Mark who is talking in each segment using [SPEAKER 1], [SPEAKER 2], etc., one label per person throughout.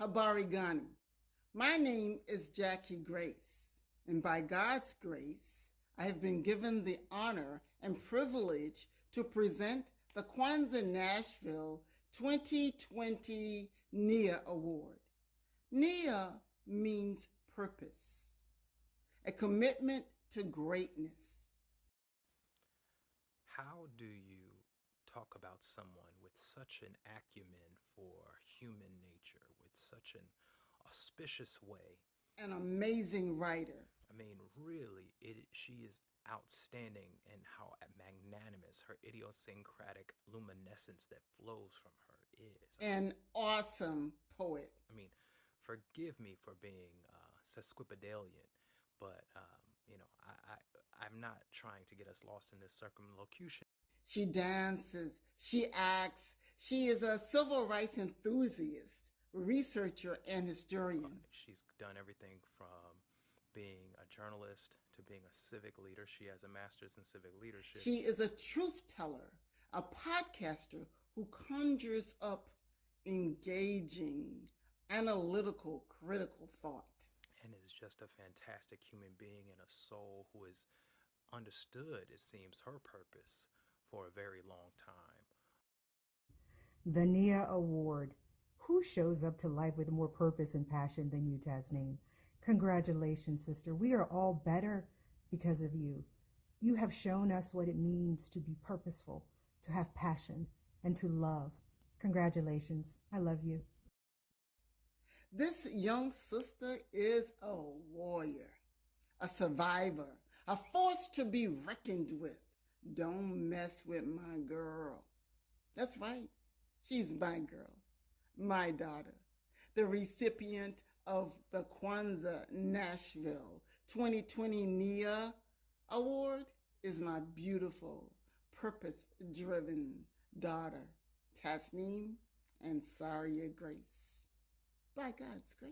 [SPEAKER 1] Habari Gani. My name is Jackie Grace, and by God's grace, I have been given the honor and privilege to present the Kwanzaa Nashville 2020 NIA Award. NIA means purpose, a commitment to greatness.
[SPEAKER 2] How do you talk about someone with such an acumen for human nature, with such an auspicious way?
[SPEAKER 1] An amazing writer.
[SPEAKER 2] I mean, really, she is outstanding in how magnanimous her idiosyncratic luminescence that flows from her is.
[SPEAKER 1] An awesome poet.
[SPEAKER 2] I mean, forgive me for being sesquipedalian, but I'm not trying to get us lost in this circumlocution.
[SPEAKER 1] She dances, she acts, she is a civil rights enthusiast, researcher, and historian.
[SPEAKER 2] She's done everything from being a journalist to being a civic leader. She has a master's in civic leadership.
[SPEAKER 1] She is a truth teller, a podcaster who conjures up engaging, analytical, critical thought.
[SPEAKER 2] And is just a fantastic human being and a soul who has understood, it seems, her purpose for a very long time.
[SPEAKER 3] The NIA Award. Who shows up to life with more purpose and passion than you, Tasneem? Congratulations, sister. We are all better because of you. You have shown us what it means to be purposeful, to have passion, and to love. Congratulations. I love you.
[SPEAKER 1] This young sister is a warrior, a survivor, a force to be reckoned with. Don't mess with my girl. That's right. She's my girl, my daughter, the recipient of the Kwanzaa Nashville 2020 NIA Award is my beautiful, purpose-driven daughter, Tasneem and Saria Grace. By God's grace.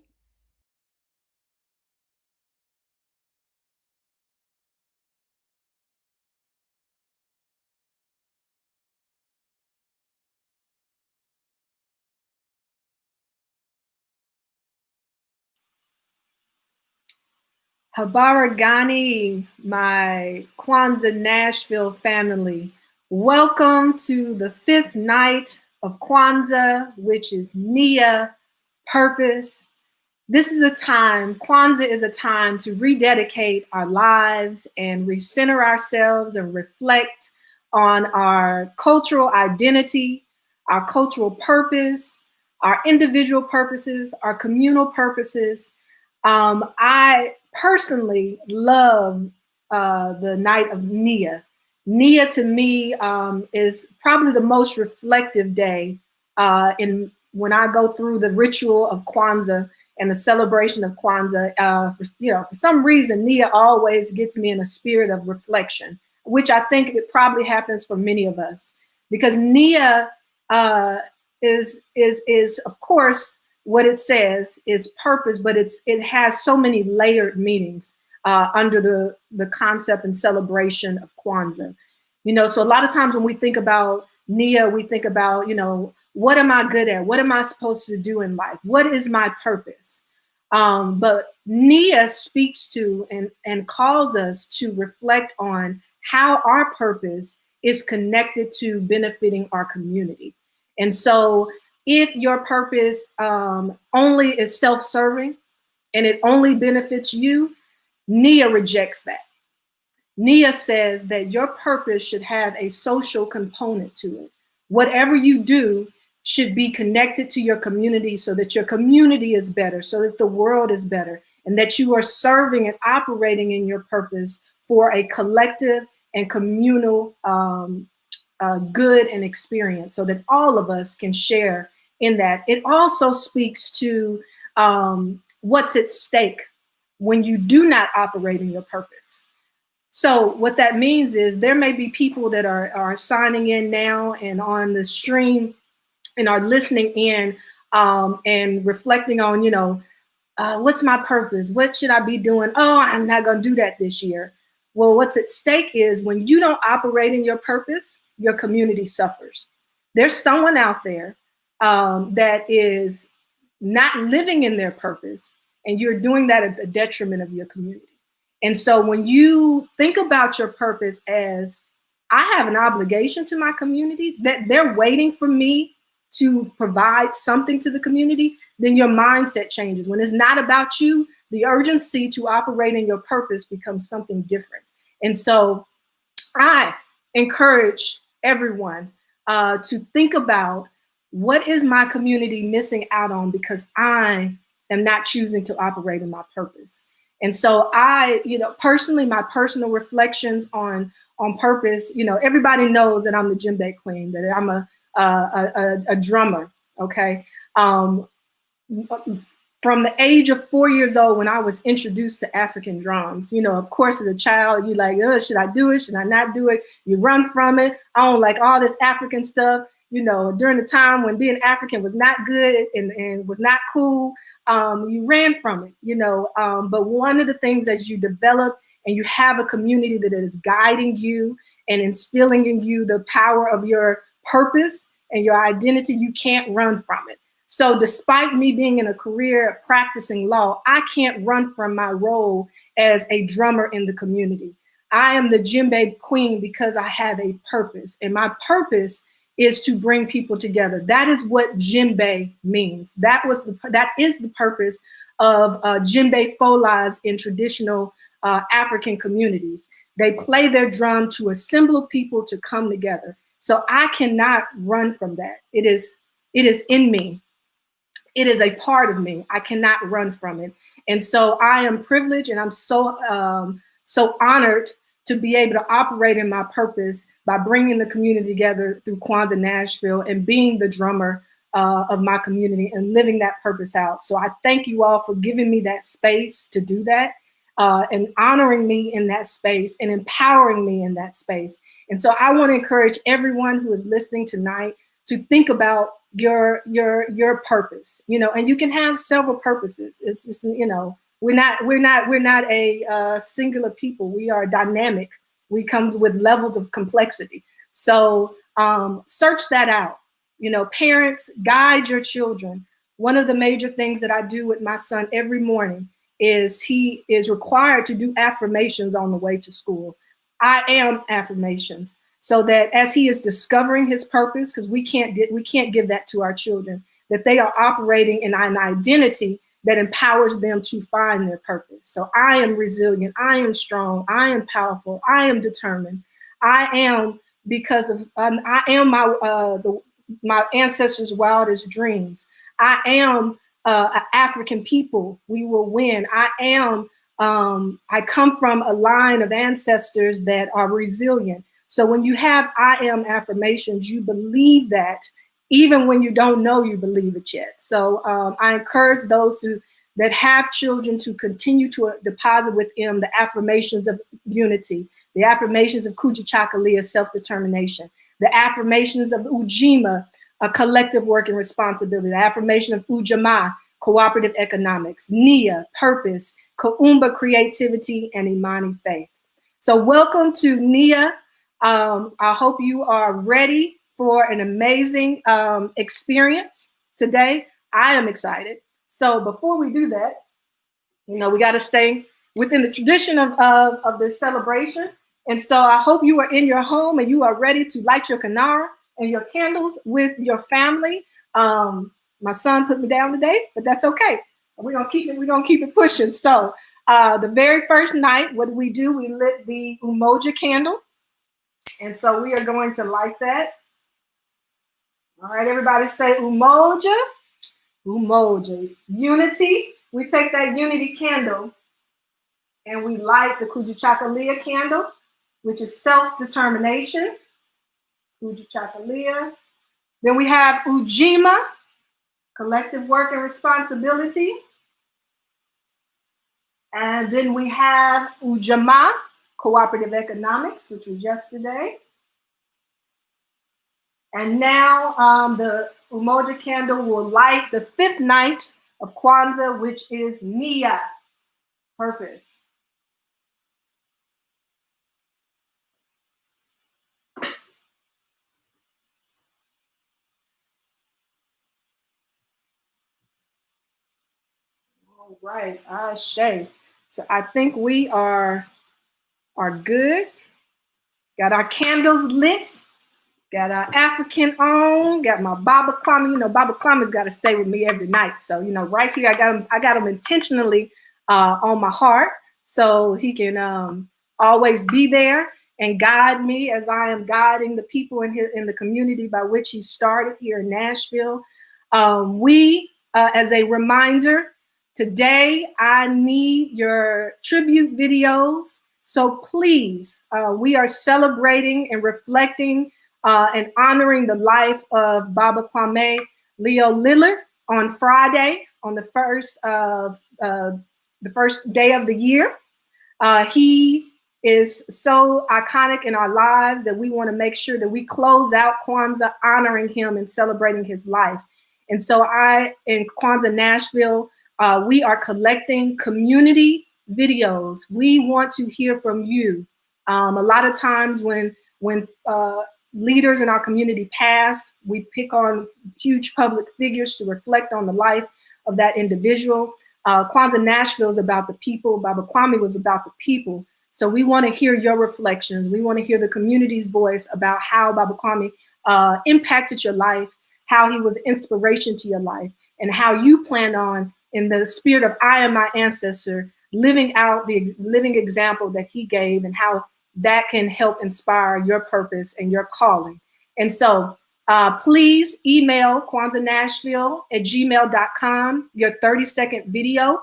[SPEAKER 4] Habari Gani, my Kwanzaa Nashville family. Welcome to the 5th night of Kwanzaa, which is NIA, purpose. This is a time, Kwanzaa is a time to rededicate our lives and recenter ourselves and reflect on our cultural identity, our cultural purpose, our individual purposes, our communal purposes. I personally love the night of NIA. NIA to me is probably the most reflective day when I go through the ritual of Kwanzaa and the celebration of Kwanzaa. For some reason, NIA always gets me in a spirit of reflection, which I think it probably happens for many of us, because NIA is of course what it says is purpose, but it has so many layered meanings under the concept and celebration of Kwanzaa. So a lot of times when we think about NIA, we think about, what am I good at? What am I supposed to do in life? What is my purpose? But NIA speaks to and calls us to reflect on how our purpose is connected to benefiting our community. And so if your purpose only is self-serving and it only benefits you, NIA rejects that. NIA says that your purpose should have a social component to it. Whatever you do should be connected to your community so that your community is better, so that the world is better, and that you are serving and operating in your purpose for a collective and communal good and experience, so that all of us can share in that. It also speaks to what's at stake when you do not operate in your purpose. So what that means is there may be people that are signing in now and on the stream and are listening in and reflecting on, what's my purpose? What should I be doing? Oh, I'm not going to do that this year. Well, what's at stake is when you don't operate in your purpose, your community suffers. There's someone out there that is not living in their purpose, and you're doing that at the detriment of your community. And so when you think about your purpose as, I have an obligation to my community, that they're waiting for me to provide something to the community, then your mindset changes. When it's not about you, the urgency to operate in your purpose becomes something different. And so I encourage everyone to think about, what is my community missing out on because I am not choosing to operate in my purpose? And so I, personally, my personal reflections on purpose, everybody knows that I'm the djembe queen, that I'm a drummer, okay? From the age of 4 years old, when I was introduced to African drums, of course, as a child, you're like, should I do it? Should I not do it? You run from it. I don't like all this African stuff. During the time when being African was not good and was not cool, you ran from it, but one of the things as you develop and you have a community that is guiding you and instilling in you the power of your purpose and your identity, you can't run from it. So despite me being in a career practicing law, I can't run from my role as a drummer in the community. I am the djembe queen because I have a purpose, and my purpose is to bring people together. That is what djembe means. That is the purpose of djembe folas in traditional African communities. They play their drum to assemble people to come together. So I cannot run from that. It is in me. It is a part of me. I cannot run from it. And so I am privileged, and I'm so honored to be able to operate in my purpose by bringing the community together through Kwanzaa Nashville and being the drummer of my community and living that purpose out. So I thank you all for giving me that space to do that and honoring me in that space and empowering me in that space. And so I want to encourage everyone who is listening tonight to think about your purpose, and you can have several purposes. It's just, we're not a singular people. We are dynamic. We come with levels of complexity. So search that out. Parents, guide your children. One of the major things that I do with my son every morning is he is required to do affirmations on the way to school. I am affirmations. So that as he is discovering his purpose, because we can't give that to our children, that they are operating in an identity that empowers them to find their purpose. So I am resilient, I am strong, I am powerful, I am determined. I am because of I am my ancestors' wildest dreams. I am an African people. We will win. I come from a line of ancestors that are resilient. So when you have I am affirmations, you believe that even when you don't know you believe it yet. So I encourage those that have children to continue to deposit with them the affirmations of unity, the affirmations of Kujichagulia, self-determination, the affirmations of Ujima, a collective work and responsibility, the affirmation of Ujamaa, cooperative economics, Nia, purpose, Kaumba, creativity, and Imani, faith. So welcome to Nia. I hope you are ready for an amazing experience today. I am excited. So before we do that, we got to stay within the tradition of this celebration. And so I hope you are in your home and you are ready to light your kinara and your candles with your family. My son put me down today, but that's okay. We're gonna keep it pushing. So the very first night, what we do, we lit the Umoja candle. And so we are going to light that. All right, everybody say Umoja. Umoja. Unity. We take that unity candle and we light the Kujichagulia candle, which is self-determination. Kujichagulia. Then we have Ujima, collective work and responsibility. And then we have Ujamaa, cooperative economics, which was yesterday. And now the Umoja candle will light the fifth night of Kwanzaa, which is Nia, purpose. All right, Shay. So I think we are good. Got our candles lit. Got our African on. Got my Baba Kwame. You know, Baba Kwame's got to stay with me every night. So you know, right here, I got him intentionally on my heart, so he can always be there and guide me as I am guiding the people in the community by which he started here in Nashville. As a reminder, today I need your tribute videos. So please, we are celebrating and reflecting and honoring the life of Baba Kwame Leo Lillard on Friday, on the first day of the year. He is so iconic in our lives that we want to make sure that we close out Kwanzaa honoring him and celebrating his life. And so in Kwanzaa Nashville, we are collecting community videos. We want to hear from you. A lot of times when leaders in our community pass, we pick on huge public figures to reflect on the life of that individual. Kwanzaa Nashville is about the people. Baba Kwame was about the people. So we want to hear your reflections. We want to hear the community's voice about how Baba Kwame impacted your life, how he was inspiration to your life, and how you plan on, in the spirit of I am my ancestor, living out the living example that he gave, and how that can help inspire your purpose and your calling. And so please email kwanzaanashville@gmail.com your 30-second video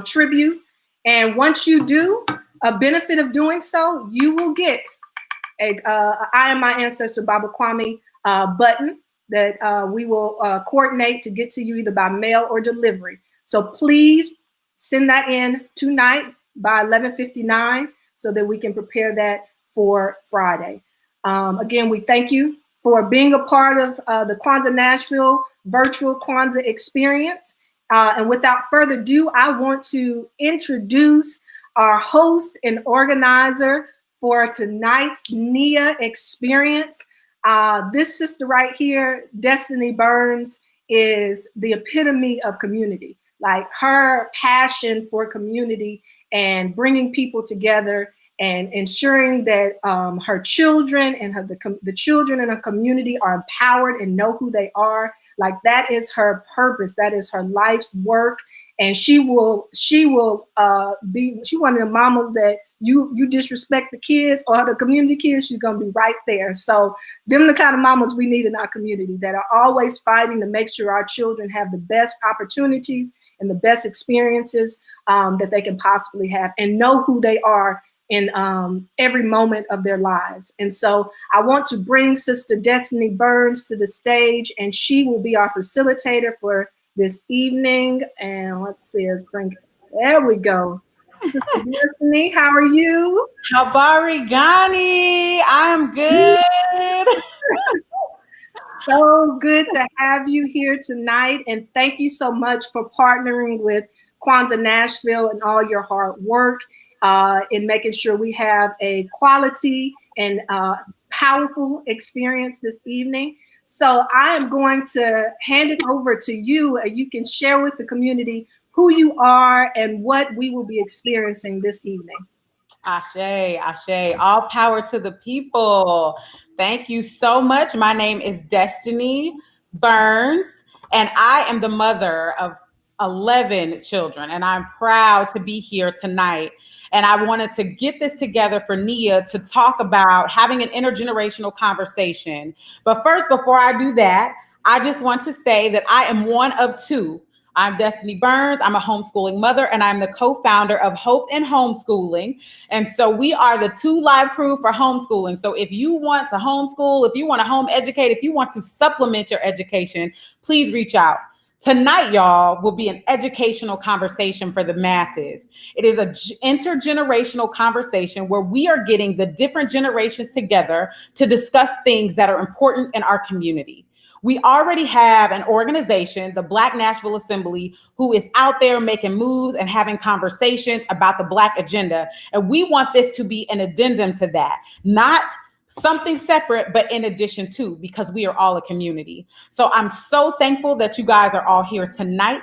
[SPEAKER 4] tribute. And once you do, a benefit of doing so, you will get a I am my ancestor Baba Kwame button that we will coordinate to get to you either by mail or delivery. So please send that in tonight by 11:59 so that we can prepare that for Friday. Again, we thank you for being a part of the Kwanzaa Nashville virtual Kwanzaa experience. And without further ado, I want to introduce our host and organizer for tonight's NIA experience. This sister right here, Destiny Burns, is the epitome of community. Like, her passion for community and bringing people together and ensuring that her children and the children in her community are empowered and know who they are. Like, that is her purpose. That is her life's work. And she will be one of the mamas that you disrespect the kids or the community kids, she's gonna be right there. So them the kind of mamas we need in our community, that are always fighting to make sure our children have the best opportunities and the best experiences that they can possibly have, and know who they are in every moment of their lives. And so I want to bring Sister Destiny Burns to the stage, and she will be our facilitator for this evening. And let's see, there we go. Sister Destiny, how are you?
[SPEAKER 5] Habari Gani, I'm good.
[SPEAKER 4] So good to have you here tonight. And thank you so much for partnering with Kwanzaa Nashville and all your hard work in making sure we have a quality and powerful experience this evening. So I am going to hand it over to you, and you can share with the community who you are and what we will be experiencing this evening.
[SPEAKER 5] Ashe, Ashe, all power to the people. Thank you so much. My name is Destiny Burns, and I am the mother of 11 children, and I'm proud to be here tonight. And I wanted to get this together for NIA to talk about having an intergenerational conversation. But first, before I do that, I just want to say that I am one of two. I'm Destiny Burns. I'm a homeschooling mother, and I'm the co-founder of Hope in Homeschooling. And so we are the 2 Live crew for homeschooling. So if you want to homeschool, if you want to home educate, if you want to supplement your education, please reach out. Tonight, y'all, will be an educational conversation for the masses. It is an intergenerational conversation where we are getting the different generations together to discuss things that are important in our community. We already have an organization, the Black Nashville Assembly, who is out there making moves and having conversations about the Black agenda. And we want this to be an addendum to that, not something separate, but in addition to, because we are all a community. So I'm so thankful that you guys are all here tonight.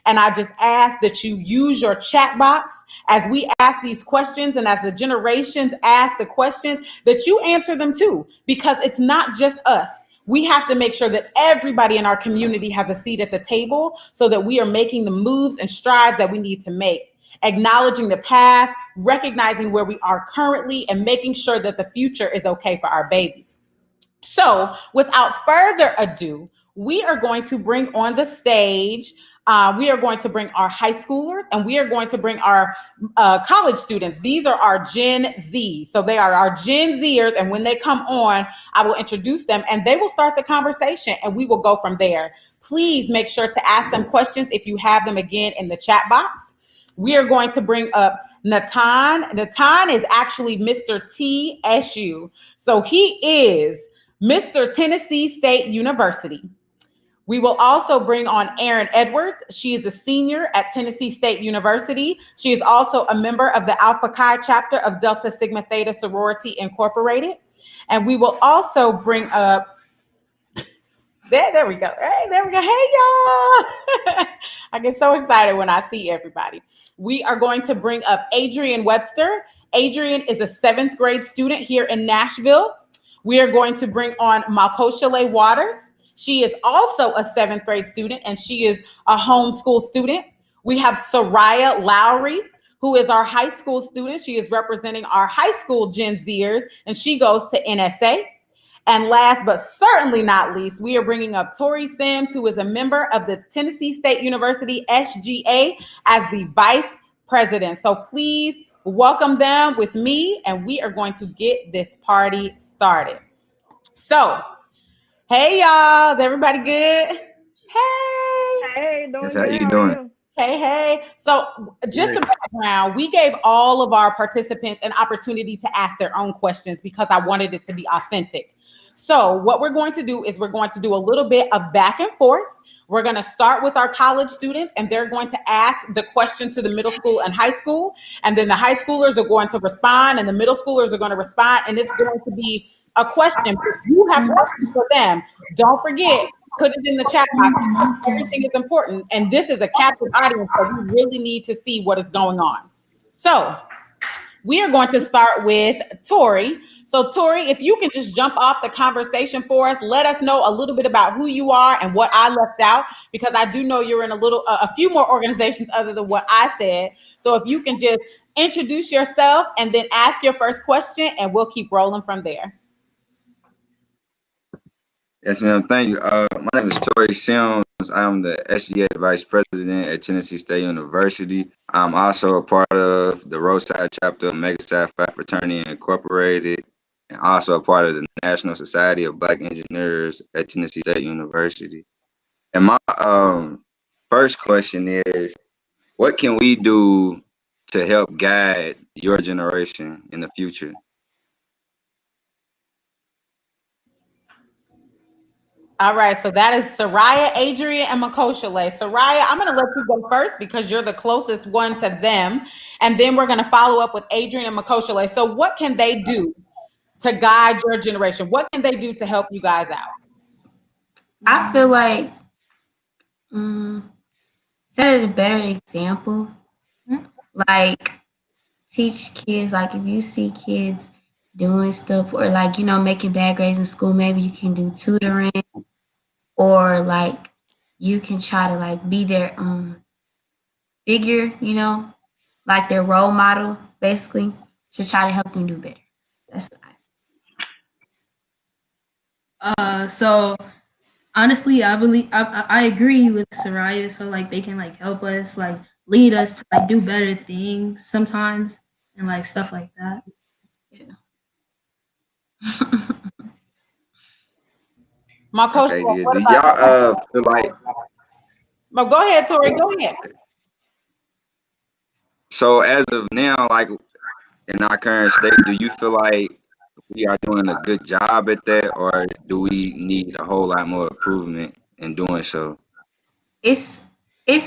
[SPEAKER 5] And I just ask that you use your chat box as we ask these questions, and as the generations ask the questions, that you answer them too, because it's not just us. We have to make sure that everybody in our community has a seat at the table so that we are making the moves and strides that we need to make. Acknowledging the past, recognizing where we are currently, and making sure that the future is okay for our babies. So without further ado, we are going to bring on the stage, we are going to bring our high schoolers, and we are going to bring our college students. These are our Gen Z. So they are our Gen Zers. And when they come on, I will introduce them and they will start the conversation and we will go from there. Please make sure to ask them questions if you have them again in the chat box. We are going to bring up Naton. Naton is actually Mr. TSU. So he is Mr. Tennessee State University. We will also bring on Erin Edwards. She is a senior at Tennessee State University. She is also a member of the Alpha Chi chapter of Delta Sigma Theta Sorority Incorporated. And we will also bring up there we go. Hey, there we go. Hey, y'all. I get so excited when I see everybody. We are going to bring up Adrian Webster. Adrian is a 7th grade student here in Nashville. We are going to bring on Malkoshale Waters. She is also a 7th grade student, and she is a homeschool student. We have Soraya Lowry, who is our high school student. She is representing our high school Gen Zers, and she goes to NSA. And last but certainly not least, we are bringing up Tori Sims, who is a member of the Tennessee State University SGA as the vice president. So please welcome them with me, and we are going to get this party started. So, hey y'all, is everybody good? Hey.
[SPEAKER 6] Hey, doing
[SPEAKER 7] Yes,
[SPEAKER 6] good.
[SPEAKER 7] how you doing?
[SPEAKER 5] Hey. So just a background, we gave all of our participants an opportunity to ask their own questions because I wanted it to be authentic. So what we're going to do is we're going to do a little bit of back and forth. We're going to start with our college students, and they're going to ask the question to the middle school and high school. And then the high schoolers are going to respond, and the middle schoolers are going to respond. And it's going to be a question. You have questions for them. Don't forget, put it in the chat box. Everything is important. And this is a captive audience, so we really need to see what is going on. So we are going to start with Tori. So Tori, if you can just jump off the conversation for us, let us know a little bit about who you are and what I left out, because I do know you're in a few more organizations other than what I said. So if you can just introduce yourself and then ask your first question, and we'll keep rolling from there.
[SPEAKER 7] Yes, ma'am. Thank you. My name is Tori Sims. I am the SGA Vice President at Tennessee State University. I'm also a part of the Roadside chapter of Mega Psi Phi Fraternity Incorporated, and also a part of the National Society of Black Engineers at Tennessee State University. And my first question is, what can we do to help guide your generation in the future?
[SPEAKER 5] All right, so that is Soraya, Adrian, and Makoshale. Soraya, I'm going to let you go first because you're the closest one to them. And then we're going to follow up with Adrian and Makoshale. So what can they do to guide your generation? What can they do to help you guys out?
[SPEAKER 8] I feel like set a better example. Like teach kids, like if you see kids doing stuff or like, you know, making bad grades in school, maybe you can do tutoring, or like you can try to like be their figure, you know, like their role model, basically, to try to help them do better. That's what
[SPEAKER 6] So honestly, I believe I agree with Soraya. So like they can like help us, like lead us to like do better things sometimes, and like stuff like that.
[SPEAKER 8] Yeah.
[SPEAKER 5] Makoshale,
[SPEAKER 7] Okay,
[SPEAKER 5] what
[SPEAKER 7] do
[SPEAKER 5] about
[SPEAKER 7] y'all feel like?
[SPEAKER 5] Oh, go ahead, Tori. Go ahead.
[SPEAKER 7] So as of now, like in our current state, do you feel like we are doing a good job at that, or do we need a whole lot more improvement in doing so?
[SPEAKER 8] It's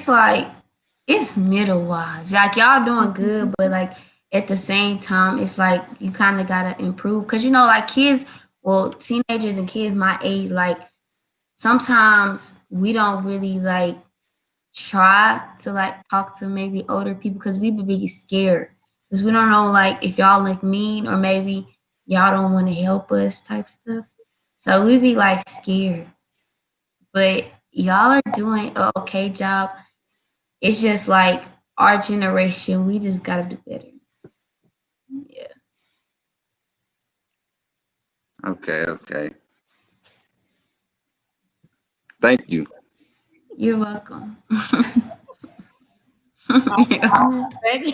[SPEAKER 8] like it's middle wise. Like y'all doing good, but like at the same time, it's like you kind of gotta improve because like kids, well, teenagers and kids my age, like sometimes we don't really like try to like talk to maybe older people because we be scared because we don't know like if y'all like mean or maybe y'all don't want to help us type stuff. So we be like scared, but y'all are doing an okay job. It's just like our generation, we just gotta do better. Yeah.
[SPEAKER 7] Okay. Thank you.
[SPEAKER 8] You're welcome.
[SPEAKER 5] Thank you.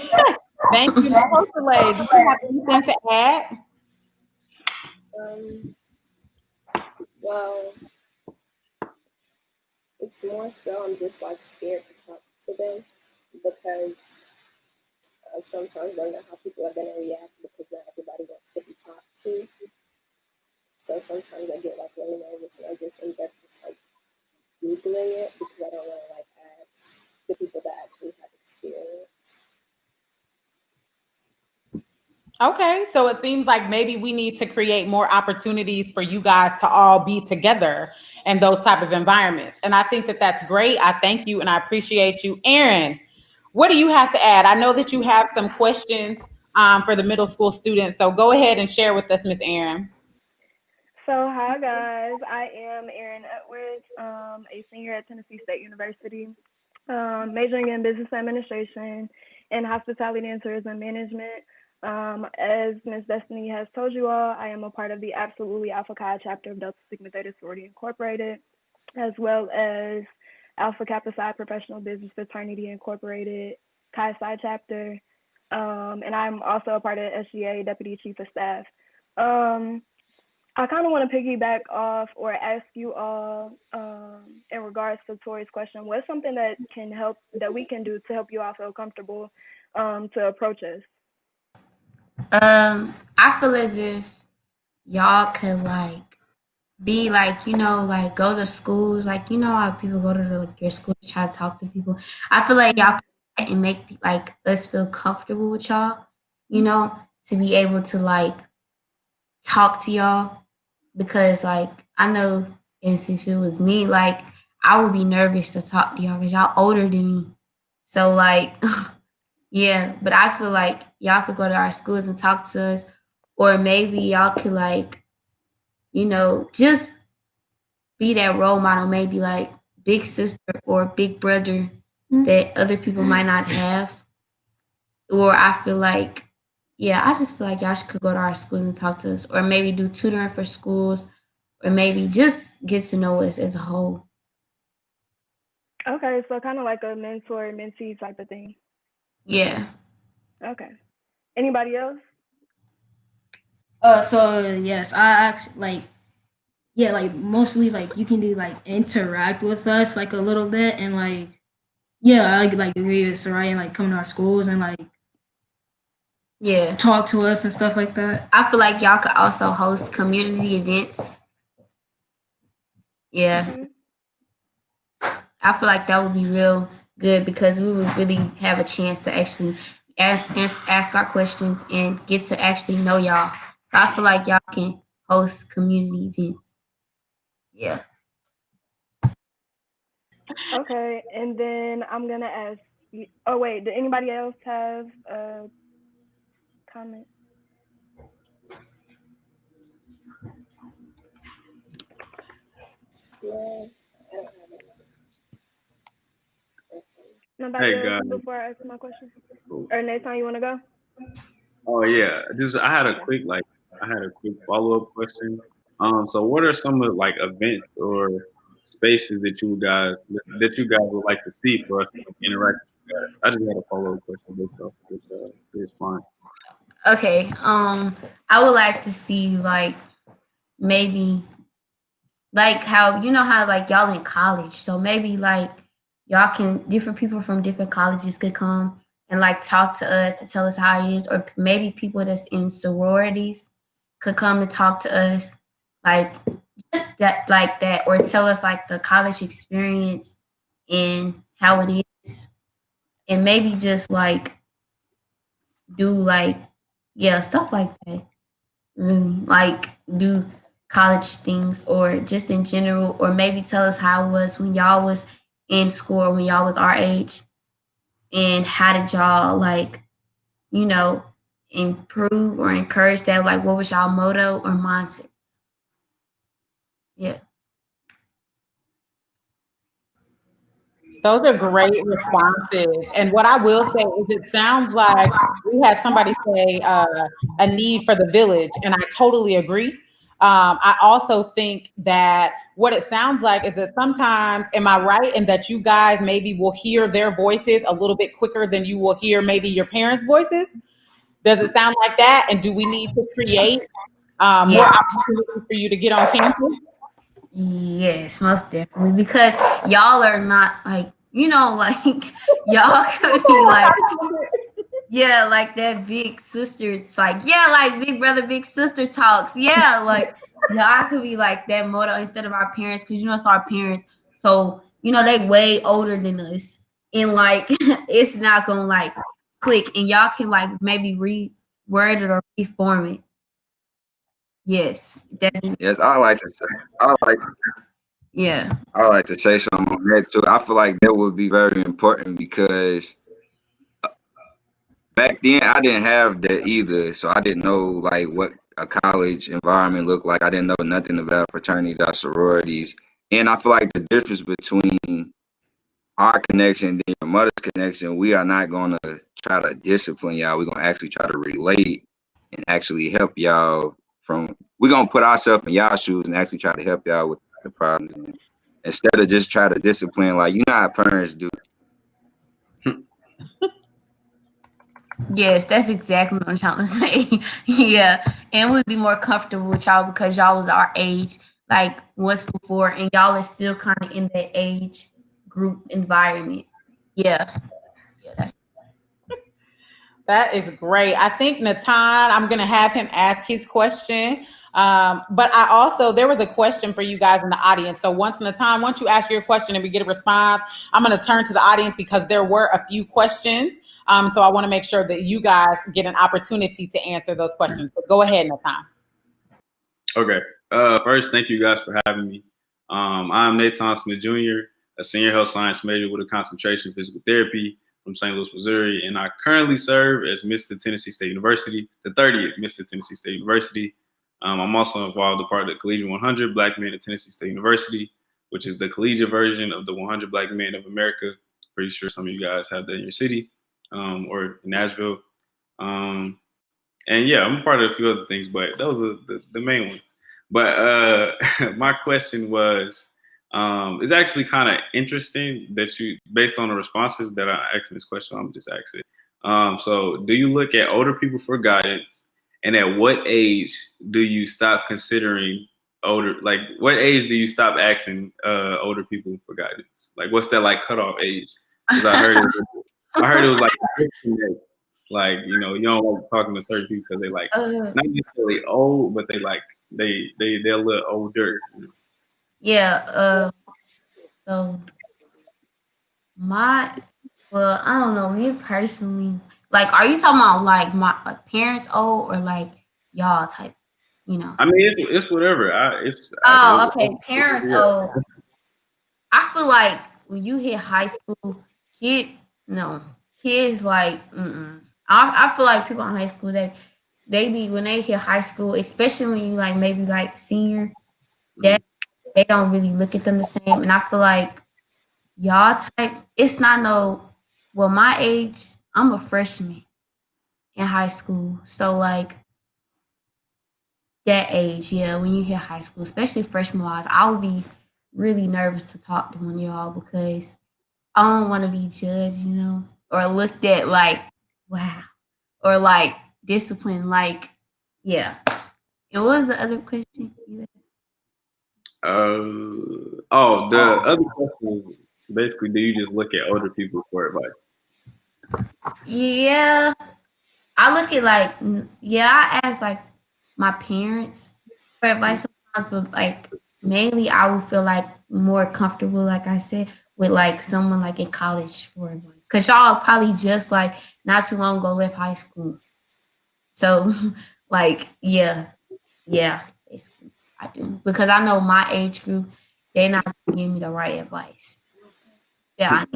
[SPEAKER 5] Thank you, Soleil. Do you have anything to add?
[SPEAKER 9] Well, it's more so I'm just like scared to talk to them because sometimes I don't know how people are going to react because not everybody wants to be talked to. So sometimes I get like really nervous and I just end up just like Googling it because I don't want to like ask the people that actually have experience.
[SPEAKER 5] Okay, so it seems like maybe we need to create more opportunities for you guys to all be together in those type of environments. And I think that that's great. I thank you and I appreciate you. Aaron, what do you have to add? I know that you have some questions for the middle school students. So go ahead and share with us, Miss Aaron.
[SPEAKER 10] So hi guys, I am Erin Edwards, a senior at Tennessee State University, majoring in business administration and hospitality and tourism management. As Ms. Destiny has told you all, I am a part of the Absolutely Alpha Chi chapter of Delta Sigma Theta Sorority Incorporated, as well as Alpha Kappa Psi Professional Business Fraternity Incorporated Chi Psi chapter, and I'm also a part of SGA Deputy Chief of Staff. I kind of want to piggyback off or ask you all in regards to Tori's question, what's something that can help, that we can do to help you all feel comfortable to approach us?
[SPEAKER 8] I feel as if y'all could like be like, like go to schools, like how people go to like your school to try to talk to people. I feel like y'all can and make like us feel comfortable with y'all, to be able to like talk to y'all because like I know as if it was me, like I would be nervous to talk to y'all because y'all older than me. So like yeah, but I feel like y'all could go to our schools and talk to us, or maybe y'all could like, just be that role model, maybe like big sister or big brother that other people might not have. Or I feel like, yeah, I just feel like y'all could go to our schools and talk to us, or maybe do tutoring for schools, or maybe just get to know us as a whole.
[SPEAKER 10] Okay, so kind of like a mentor mentee type of thing.
[SPEAKER 8] Yeah.
[SPEAKER 10] Okay. Anybody else?
[SPEAKER 6] So yes, I actually like mostly like you can do like interact with us like a little bit and like I like agree with Soraya and like come to our schools and like talk to us and stuff like that.
[SPEAKER 8] I feel like y'all could also host community events. Yeah. Mm-hmm. I feel like that would be real good because we would really have a chance to actually ask our questions and get to actually know y'all. So I feel like y'all can host community events. Yeah.
[SPEAKER 10] Okay, and then I'm gonna ask you, oh wait, did anybody else have a comment?
[SPEAKER 9] Yeah,
[SPEAKER 10] Nobody else before I ask my question? Or Naton, you wanna go?
[SPEAKER 11] Oh yeah, I had a quick follow-up question. So what are some of like events or spaces that you guys would like to see for us to interact with you guys? I just had a follow-up question based off with the response.
[SPEAKER 8] Okay. I would like to see like maybe like how how like y'all in college. So maybe like y'all can different people from different colleges could come and like talk to us to tell us how it is, or maybe people that's in sororities could come and talk to us, like just that like that, or tell us like the college experience and how it is, and maybe just like do like, yeah, stuff like that. Really, like do college things or just in general, or maybe tell us how it was when y'all was in school or when y'all was our age, and how did y'all like, you know, improve or encourage that? Like, what was y'all motto or mindset? Yeah.
[SPEAKER 5] Those are great responses. And what I will say is it sounds like we had somebody say a need for the village, and I totally agree. I also think that what it sounds like is that sometimes, am I right in that you guys maybe will hear their voices a little bit quicker than you will hear maybe your parents' voices? Does it sound like that? And do we need to create more
[SPEAKER 8] Yes.
[SPEAKER 5] opportunities for you to get on campus?
[SPEAKER 8] Yes, most definitely. Because y'all are not like, you know, like y'all could be like, yeah, like that big sister. It's like, yeah, like big brother, big sister talks. Yeah, like y'all could be like that motto instead of our parents, because you know it's our parents. So, you know, they way older than us. And like it's not gonna like click, and y'all can like maybe reword it or reform it. Yes. That's
[SPEAKER 7] Yes, I like to say. I like.
[SPEAKER 8] yeah.
[SPEAKER 7] I like to say something on that too. I feel like that would be very important because back then I didn't have that either, so I didn't know like what a college environment looked like. I didn't know nothing about fraternities or sororities, and I feel like the difference between our connection and your mother's connection, we are not gonna try to discipline y'all. We're gonna actually try to relate and actually help y'all from. We're gonna put ourselves in y'all shoes and actually try to help y'all with the problems. And instead of just try to discipline, like you know how parents do.
[SPEAKER 8] Yes, that's exactly what I'm trying to say. Yeah. And we'd be more comfortable with y'all because y'all was our age, like once before, and y'all are still kind of in that age group environment. Yeah. Yeah, that's
[SPEAKER 5] That is great. I think Naton, I'm going to have him ask his question. But I also, there was a question for you guys in the audience. So once you ask your question and we get a response, I'm going to turn to the audience because there were a few questions. So I want to make sure that you guys get an opportunity to answer those questions. So go ahead, Naton.
[SPEAKER 11] Okay. First, thank you guys for having me. I'm Naton Smth Jr., a senior health science major with a concentration in physical therapy from St. Louis, Missouri, and I currently serve as Mr. Tennessee State University, the 30th Mr. Tennessee State University. I'm also involved as part of the Collegiate 100 Black Men at Tennessee State University, which is the collegiate version of the 100 Black Men of America. Pretty sure some of you guys have that in your city or in Nashville. And yeah, I'm a part of a few other things, but those are the main ones. But my question was, it's actually kind of interesting that you, based on the responses that I asked in this question, I'm just asking. So do you look at older people for guidance? And at what age do you stop considering older, like what age do you stop asking older people for guidance? Like what's that like cutoff age? Because I heard it was like, you know, you don't like talking to certain people because they like not necessarily old, but they like they're a little older.
[SPEAKER 8] yeah. So well, I don't know, me personally, like, are you talking about like my like parents old or like y'all type, you know?
[SPEAKER 11] I mean, it's whatever.
[SPEAKER 8] Oh, okay, parents old. I feel like when you hit high school, kids like, I feel like people in high school they be when they hit high school, especially when you like maybe like senior, that they don't really look at them the same. And I feel like y'all type, it's not no, well, my age, I'm a freshman in high school. So like that age, yeah, when you hit high school, especially freshman wise, I would be really nervous to talk to one of y'all because I don't want to be judged, you know, or looked at like, wow, or like disciplined, like, yeah. And what was the other question?
[SPEAKER 11] The other question is basically, do you just look at older people for advice?
[SPEAKER 8] Yeah, I look at like, I ask like my parents for advice sometimes, but like mainly I would feel like more comfortable, like I said, with like someone like in college for advice. Because y'all probably just like not too long ago left high school. So like, yeah, basically I do. Because I know my age group, they're not giving me the right advice. Yeah.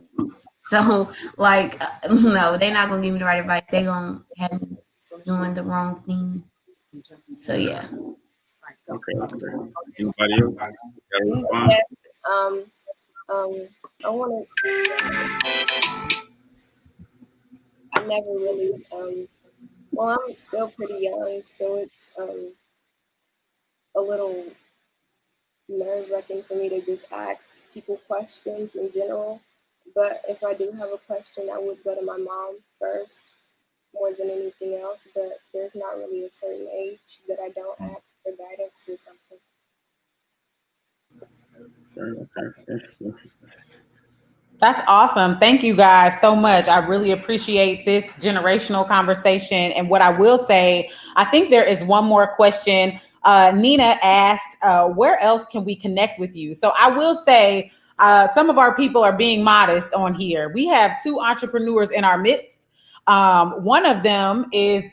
[SPEAKER 8] So like, no, they're not gonna give me the right advice. They're gonna have me doing the wrong thing. So yeah.
[SPEAKER 11] Okay. Anybody else? Gotta respond.
[SPEAKER 9] Yes. I want to. I never really. Well, I'm still pretty young, so it's a little nerve-wracking for me to just ask people questions in general. But if I do have a question, I would go to my mom first, more than anything else. But there's not really a certain age that I don't ask for guidance or something.
[SPEAKER 11] Okay.
[SPEAKER 5] That's awesome. Thank you guys so much. I really appreciate this generational conversation. And what I will say, I think there is one more question. Nina asked, where else can we connect with you? So I will say, some of our people are being modest on here. We have 2 entrepreneurs in our midst. One of them is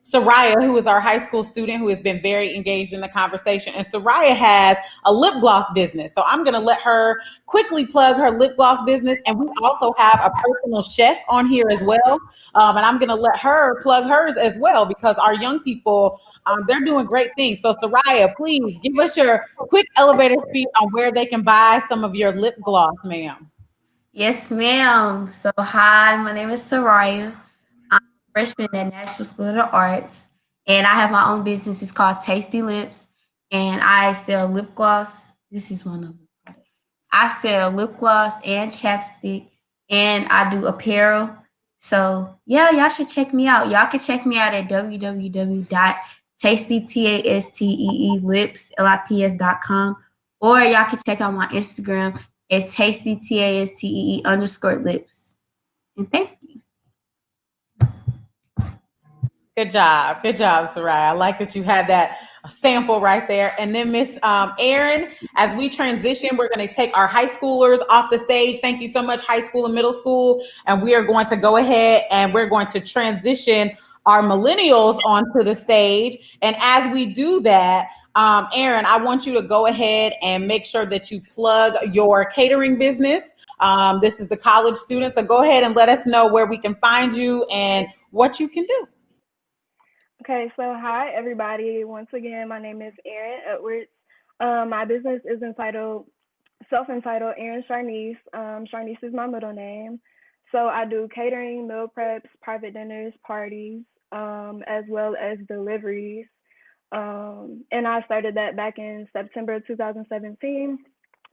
[SPEAKER 5] Soraya, who is our high school student who has been very engaged in the conversation. And Soraya has a lip gloss business. So I'm going to let her quickly plug her lip gloss business. And we also have a personal chef on here as well. And I'm going to let her plug hers as well, because our young people, they're doing great things. So Soraya, please give us your quick elevator speech on where they can buy some of your lip gloss, ma'am.
[SPEAKER 8] Yes, ma'am. So hi, my name is Soraya. I'm a freshman at Nashville School of the Arts, and I have my own business. It's called Tasty Lips, and I sell lip gloss. This is one of the products. I sell lip gloss and chapstick, and I do apparel. So yeah, y'all should check me out. Y'all can check me out at www.tastylips.com, or y'all can check out my Instagram at tastytastee_lips. And thank you.
[SPEAKER 5] Good job, Soraya. I like that you had that sample right there. And then Miss Erin, as we transition, we're going to take our high schoolers off the stage. Thank you so much, high school and middle school. And we are going to go ahead and we're going to transition our millennials onto the stage. And as we do that, Erin, I want you to go ahead and make sure that you plug your catering business. This is the college student. So go ahead and let us know where we can find you and what you can do.
[SPEAKER 10] Okay, so hi everybody. Once again, my name is Erin Edwards. My business is self-entitled Erin Sharnice. Sharnice is my middle name. So I do catering, meal preps, private dinners, parties, as well as deliveries. And I started that back in September 2017.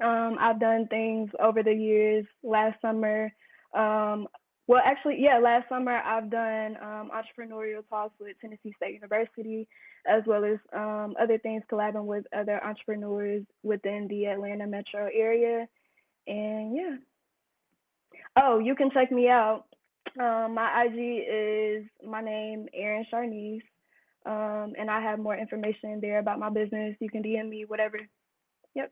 [SPEAKER 10] I've done things over the years. Last summer, last summer I've done entrepreneurial talks with Tennessee State University, as well as other things, collabing with other entrepreneurs within the Atlanta metro area. And yeah. Oh, you can check me out. My IG is my name, Erin Sharnice. And I have more information there about my business. You can DM me, whatever. Yep.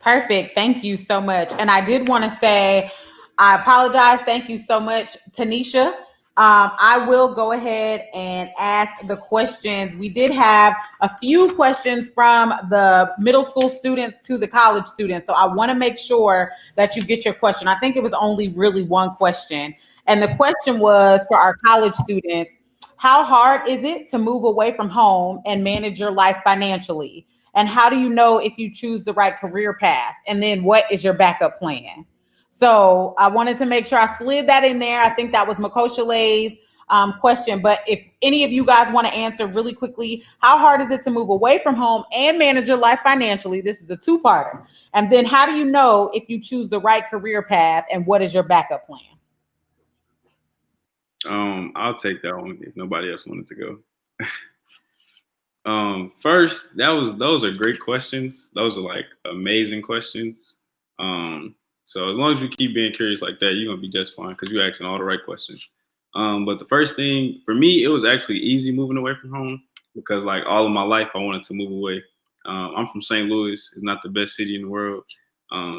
[SPEAKER 5] Perfect. Thank you so much. And I did want to say, I apologize. Thank you so much, Tanisha. I will go ahead and ask the questions. We did have a few questions from the middle school students to the college students. So I want to make sure that you get your question. I think it was only really one question. And the question was for our college students, how hard is it to move away from home and manage your life financially? And how do you know if you choose the right career path? And then what is your backup plan? So I wanted to make sure I slid that in there. I think that was Makoshalay's question. But if any of you guys want to answer really quickly, how hard is it to move away from home and manage your life financially? This is a 2-parter. And then how do you know if you choose the right career path and what is your backup plan?
[SPEAKER 11] I'll take that one if nobody else wanted to go. First, those are great questions. Those are like amazing questions. So as long as you keep being curious like that, you're gonna be just fine because you're asking all the right questions. But the first thing for me, it was actually easy moving away from home because like all of my life I wanted to move away. I'm from St. Louis. It's not the best city in the world.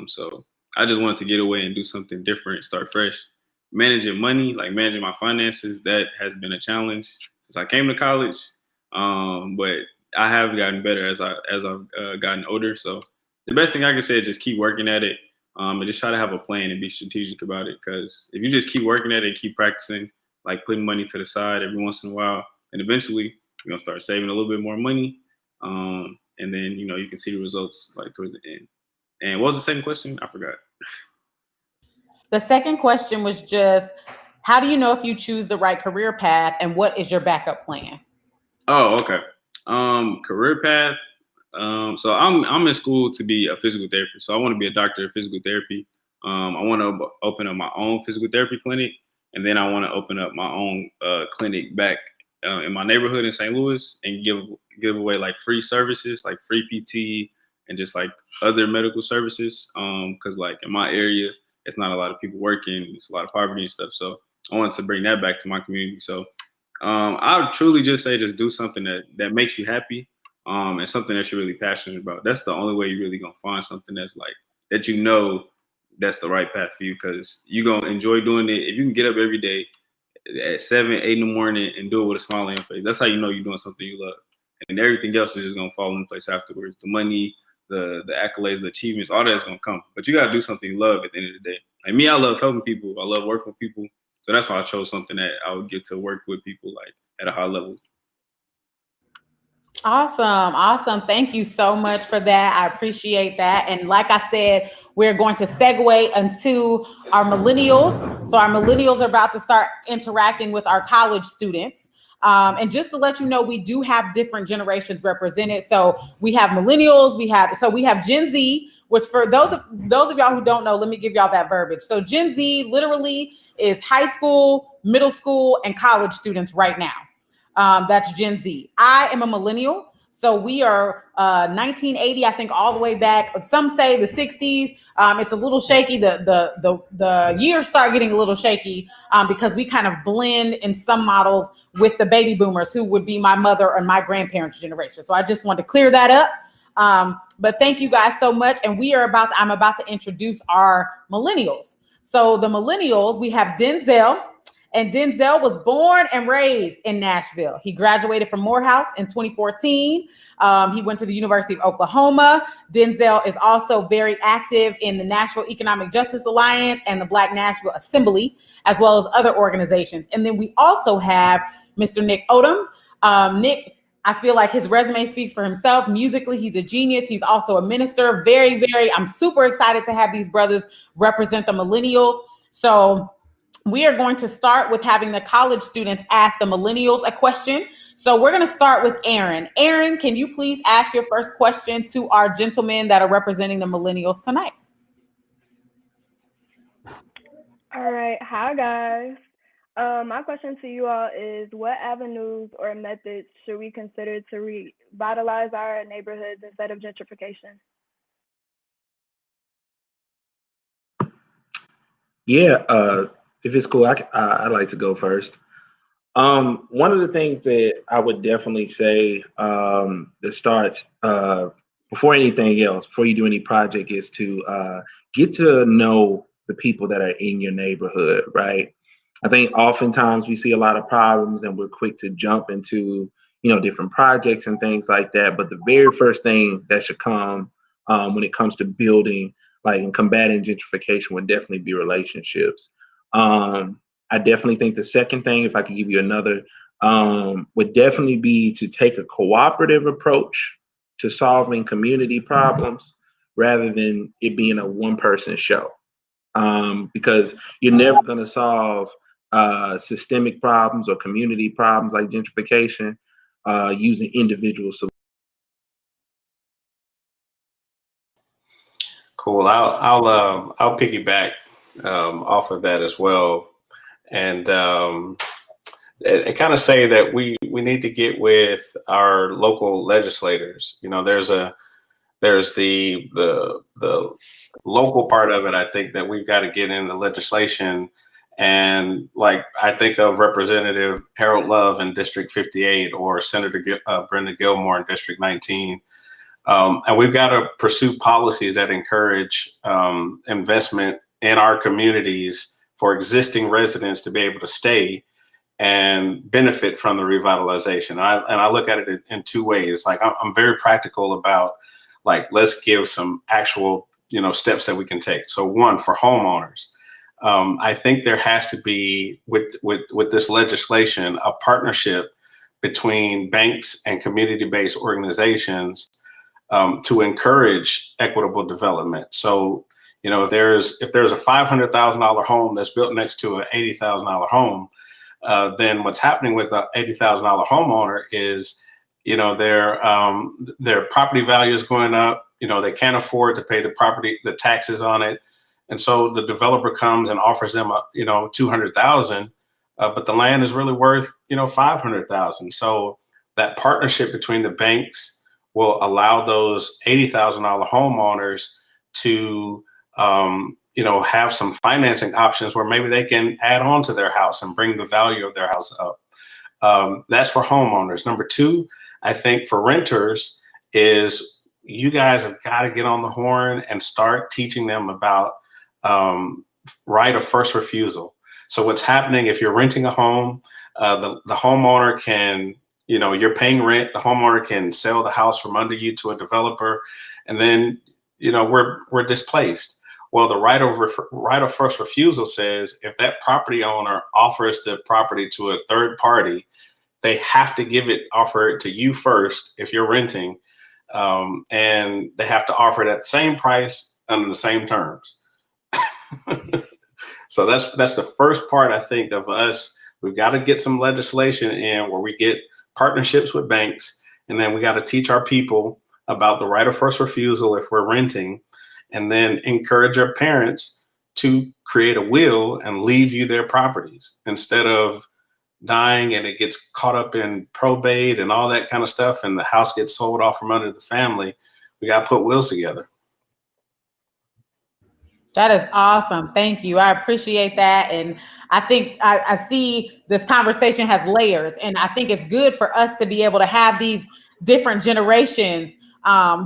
[SPEAKER 11] So I just wanted to get away and do something different, start fresh. Managing money, like managing my finances, that has been a challenge since I came to college. But I have gotten better as I've gotten older. So the best thing I can say is just keep working at it, and just try to have a plan and be strategic about it. Because if you just keep working at it and keep practicing, like putting money to the side every once in a while, and eventually you're gonna start saving a little bit more money, and then you can see the results like towards the end. And what was the second question? I forgot.
[SPEAKER 5] The second question was just, how do you know if you choose the right career path, and what is your backup plan?
[SPEAKER 11] Oh, okay. Career path. So I'm in school to be a physical therapist. So I want to be a doctor of physical therapy. I want to open up my own physical therapy clinic, and then I want to open up my own clinic back in my neighborhood in St. Louis and give away like free services, like free PT and just like other medical services. Because like in my area, it's not a lot of people working. It's a lot of poverty and stuff. So I wanted to bring that back to my community. So I would truly just say just do something that makes you happy, and something that you're really passionate about. That's the only way you're really gonna find something that's like that that's the right path for you, because you're gonna enjoy doing it. If you can get up every day at 7, 8 in the morning and do it with a smile on your face, that's how you know you're doing something you love. And everything else is just gonna fall into place afterwards. The money, the accolades, the achievements, all that's gonna come. But you gotta do something you love at the end of the day. Like me, I love helping people. I love working with people. So that's why I chose something that I would get to work with people like at a high level.
[SPEAKER 5] Awesome. Thank you so much for that. I appreciate that. And like I said, we're going to segue into our millennials. So our millennials are about to start interacting with our college students. And just to let you know, we do have different generations represented. So we have millennials, we have Gen Z, which for those of y'all who don't know, let me give y'all that verbiage. So Gen Z literally is high school, middle school, and college students right now. That's Gen Z. I am a millennial. So we are 1980, I think, all the way back. Some say the 60s. It's a little shaky. The years start getting a little shaky because we kind of blend in some models with the baby boomers, who would be my mother and my grandparents' generation. So I just wanted to clear that up. But thank you guys so much. And I'm about to introduce our millennials. So the millennials, we have Denzel. And Denzel was born and raised in Nashville. He graduated from Morehouse in 2014. He went to the University of Oklahoma. Denzel is also very active in the Nashville Economic Justice Alliance and the Black Nashville Assembly, as well as other organizations. And then we also have Mr. Nick Oldham. Nick, I feel like his resume speaks for himself. Musically, he's a genius. He's also a minister. I'm super excited to have these brothers represent the millennials. So we are going to start with having the college students ask the millennials a question. So we're going to start with Aaron. Aaron, can you please ask your first question to our gentlemen that are representing the millennials tonight?
[SPEAKER 10] All right. Hi, guys. My question to you all is, what avenues or methods should we consider to revitalize our neighborhoods instead of gentrification?
[SPEAKER 12] Yeah, if it's cool, I'd like to go first. One of the things that I would definitely say that starts before anything else, before you do any project, is to get to know the people that are in your neighborhood, right? I think oftentimes we see a lot of problems and we're quick to jump into, different projects and things like that. But the very first thing that should come when it comes to building, like, and combating gentrification would definitely be relationships. I definitely think the second thing, if I could give you another, would definitely be to take a cooperative approach to solving community problems rather than it being a one-person show. Because you're never going to solve systemic problems or community problems like gentrification using individual solutions.
[SPEAKER 13] Cool. I'll piggyback off of that as well, and kind of say that we need to get with our local legislators. There's the local part of it. I think that we've got to get in the legislation, and like I think of Representative Harold Love in District 58 or Senator Brenda Gilmore in District 19. And we've got to pursue policies that encourage investment in our communities for existing residents to be able to stay and benefit from the revitalization. And I look at it in two ways. Like I'm very practical about, like, let's give some actual, steps that we can take. So one, for homeowners, I think there has to be with this legislation, a partnership between banks and community-based organizations to encourage equitable development. So, if there's a $500,000 home that's built next to an $80,000 home, then what's happening with the $80,000 homeowner is, their property value is going up. They can't afford to pay the taxes on it, and so the developer comes and offers them $200,000, but the land is really worth $500,000. So that partnership between the banks will allow those $80,000 homeowners to have some financing options where maybe they can add on to their house and bring the value of their house up. That's for homeowners. Number two, I think for renters is you guys have got to get on the horn and start teaching them about right of first refusal. So what's happening if you're renting a home, the homeowner can, you're paying rent, the homeowner can sell the house from under you to a developer, and then, we're displaced. Well, the right of first refusal says if that property owner offers the property to a third party, they have to offer it to you first if you're renting, and they have to offer it at the same price under the same terms. So that's the first part, I think, of us. We've got to get some legislation in where we get partnerships with banks, and then we got to teach our people about the right of first refusal if we're renting, and then encourage our parents to create a will and leave you their properties instead of dying and it gets caught up in probate and all that kind of stuff and the house gets sold off from under the family. We got to put wills together.
[SPEAKER 5] That is awesome. Thank you. I appreciate that. And I think I see this conversation has layers, and I think it's good for us to be able to have these different generations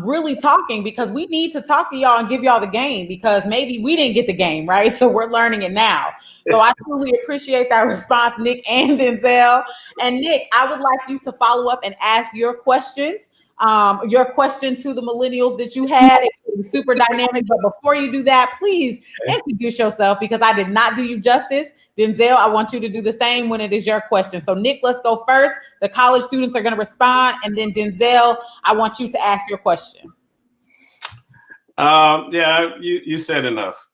[SPEAKER 5] really talking, because we need to talk to y'all and give y'all the game, because maybe we didn't get the game, right? So we're learning it now. So I truly appreciate that response, Nick and Denzel. And Nick, I would like you to follow up and ask your questions. Your question to the millennials that you had. It was super dynamic, but before you do that, please introduce yourself, because I did not do you justice. Denzel, I want you to do the same when it is your question. So Nick, let's go first. The college students are going to respond, and then Denzel, I want you to ask your question.
[SPEAKER 13] Yeah, you said enough.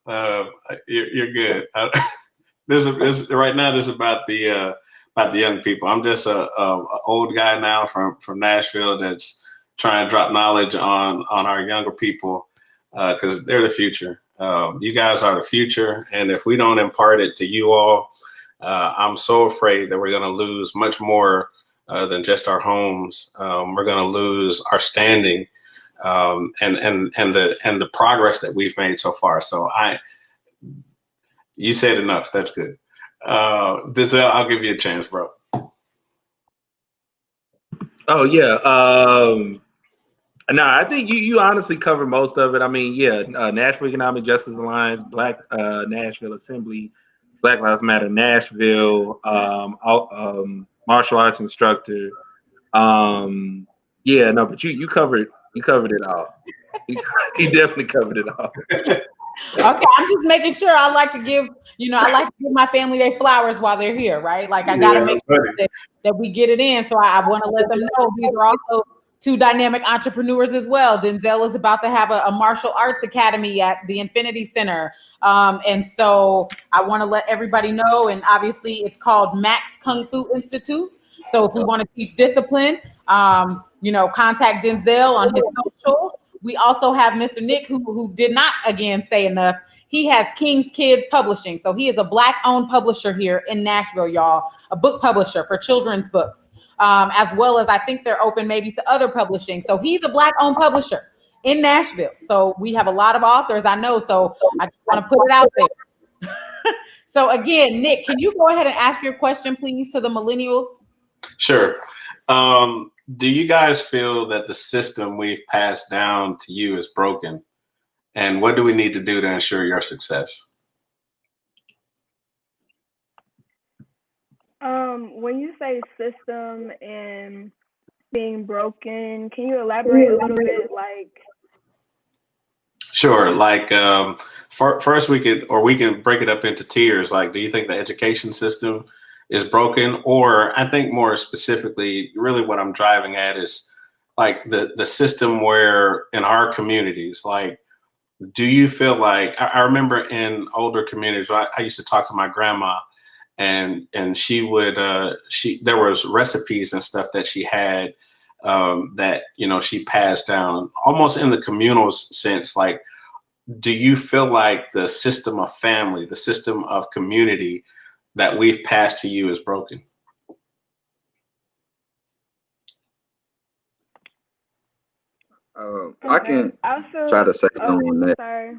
[SPEAKER 13] You're good. Right now, this is about the young people. I'm just a old guy now from Nashville that's trying to drop knowledge on our younger people, because they're the future. You guys are the future, and if we don't impart it to you all, I'm so afraid that we're going to lose much more than just our homes. We're going to lose our standing and the progress that we've made so far. So you said enough. That's good. Denzel, I'll give you a chance, bro.
[SPEAKER 12] Oh yeah. No, I think you honestly covered most of it. I mean, yeah, Nashville Economic Justice Alliance, Black Nashville Assembly, Black Lives Matter Nashville, martial arts instructor. Yeah, no, but you covered it all. You definitely covered it all.
[SPEAKER 5] Okay, I'm just making sure. I like to give my family their flowers while they're here, right? Like I gotta make sure that we get it in. So I want to let them know these are also two dynamic entrepreneurs as well. Denzel is about to have a martial arts academy at the Infinity Center. And so I want to let everybody know, and obviously it's called Max Kung Fu Institute. So if we want to teach discipline, contact Denzel on his social. We also have Mr. Nick, who did not, again, say enough. He has King's Kids Publishing. So he is a Black-owned publisher here in Nashville, y'all, a book publisher for children's books, as well as I think they're open maybe to other publishing. So he's a Black-owned publisher in Nashville. So we have a lot of authors, I know. So I just want to put it out there. So again, Nick, can you go ahead and ask your question, please, to the millennials?
[SPEAKER 13] Sure. do you guys feel that the system we've passed down to you is broken? And what do we need to do to ensure your success?
[SPEAKER 10] When you say system and being broken, can you elaborate a little bit? Like,
[SPEAKER 13] sure. Like, first we can break it up into tiers. Like, do you think the education system is broken? Or I think more specifically, really what I'm driving at is like the system where in our communities, like, do you feel like, I remember in older communities, I used to talk to my grandma, and she would, there was recipes and stuff that she had that, you know, she passed down almost in the communal sense. Like, do you feel like the system of family, the system of community that we've passed to you is broken?
[SPEAKER 7] I can try to say something on that.
[SPEAKER 10] Sorry.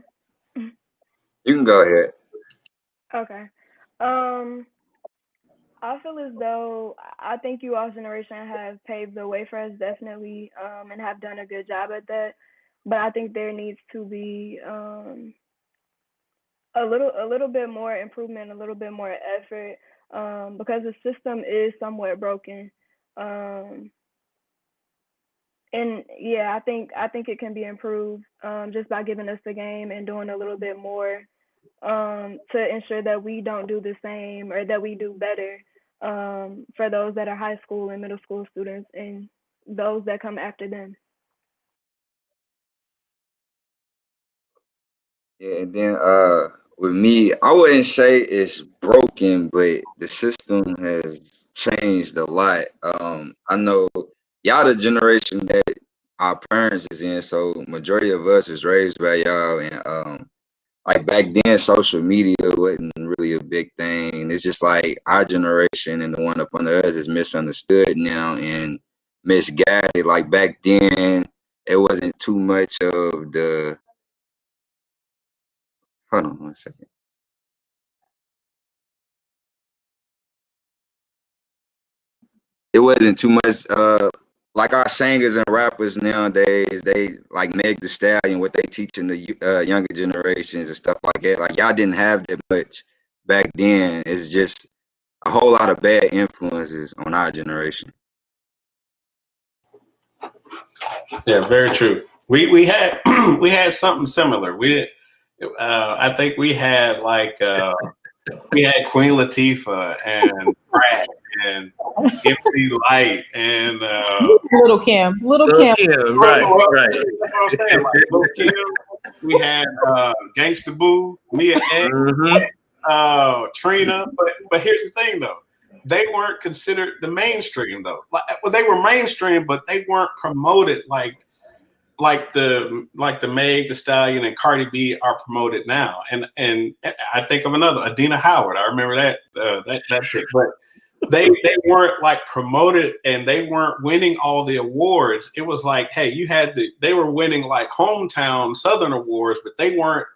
[SPEAKER 7] You can go ahead.
[SPEAKER 10] Okay. I feel as though I think you all's generation have paved the way for us, definitely, and have done a good job at that. But I think there needs to be a little bit more improvement, a little bit more effort, because the system is somewhat broken. And yeah, I think it can be improved just by giving us the game and doing a little bit more to ensure that we don't do the same, or that we do better for those that are high school and middle school students and those that come after them.
[SPEAKER 7] Yeah, and then with me, I wouldn't say it's broken, but the system has changed a lot. I know y'all the generation that our parents is in, so majority of us is raised by y'all, and like back then social media wasn't really a big thing. It's just like our generation and the one up under us is misunderstood now and misguided. Like back then it wasn't too much of the, hold on one second. It wasn't too much like our singers and rappers nowadays, they like Meg Thee Stallion, what they teaching the younger generations and stuff like that. Like y'all didn't have that much back then. It's just a whole lot of bad influences on our generation.
[SPEAKER 13] Yeah, very true. We had we had something similar. We did. I think we had like we had Queen Latifah and Brad and MC Light and
[SPEAKER 5] Little Kim,
[SPEAKER 12] right.
[SPEAKER 13] That's what I'm saying. Like, Little Kim. We had Gangsta Boo, Mia X, Trina. But here's the thing though. They weren't considered the mainstream though. Like, well, they were mainstream, but they weren't promoted like the Meg Thee Stallion and Cardi B are promoted now. And I think of another, Adina Howard. I remember that chick. But they weren't like promoted, and they weren't winning all the awards. It was like, hey, they were winning like hometown Southern awards, but they weren't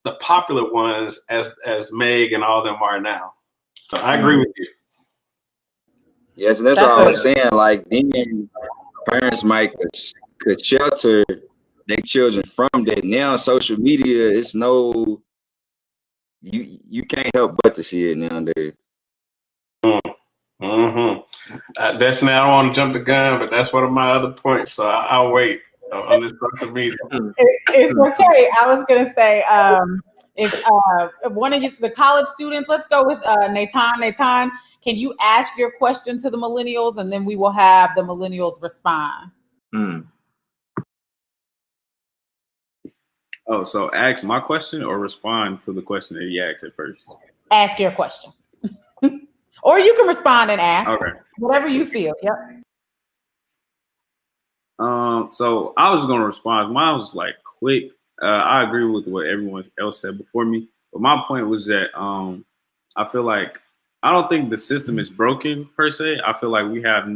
[SPEAKER 13] the popular ones as Meg and all them are now. So I agree with you.
[SPEAKER 7] Yes, and that's what I was saying. Like then parents might could shelter their children from that. Now social media, it's no, you can't help but to see it nowadays.
[SPEAKER 13] That's now, I don't want to jump the gun, but that's one of my other points. So I'll wait on this social media.
[SPEAKER 5] It's okay. I was gonna say, if one of you, the college students, let's go with Naton. Naton, can you ask your question to the millennials, and then we will have the millennials respond.
[SPEAKER 11] Oh, so ask my question or respond to the question that you asked at first?
[SPEAKER 5] Ask your question. Or you can respond and ask.
[SPEAKER 11] Okay.
[SPEAKER 5] Whatever you feel. Yep.
[SPEAKER 11] So I was going to respond. Mine was like quick. I agree with what everyone else said before me. But my point was that I feel like I don't think the system is broken per se. I feel like we have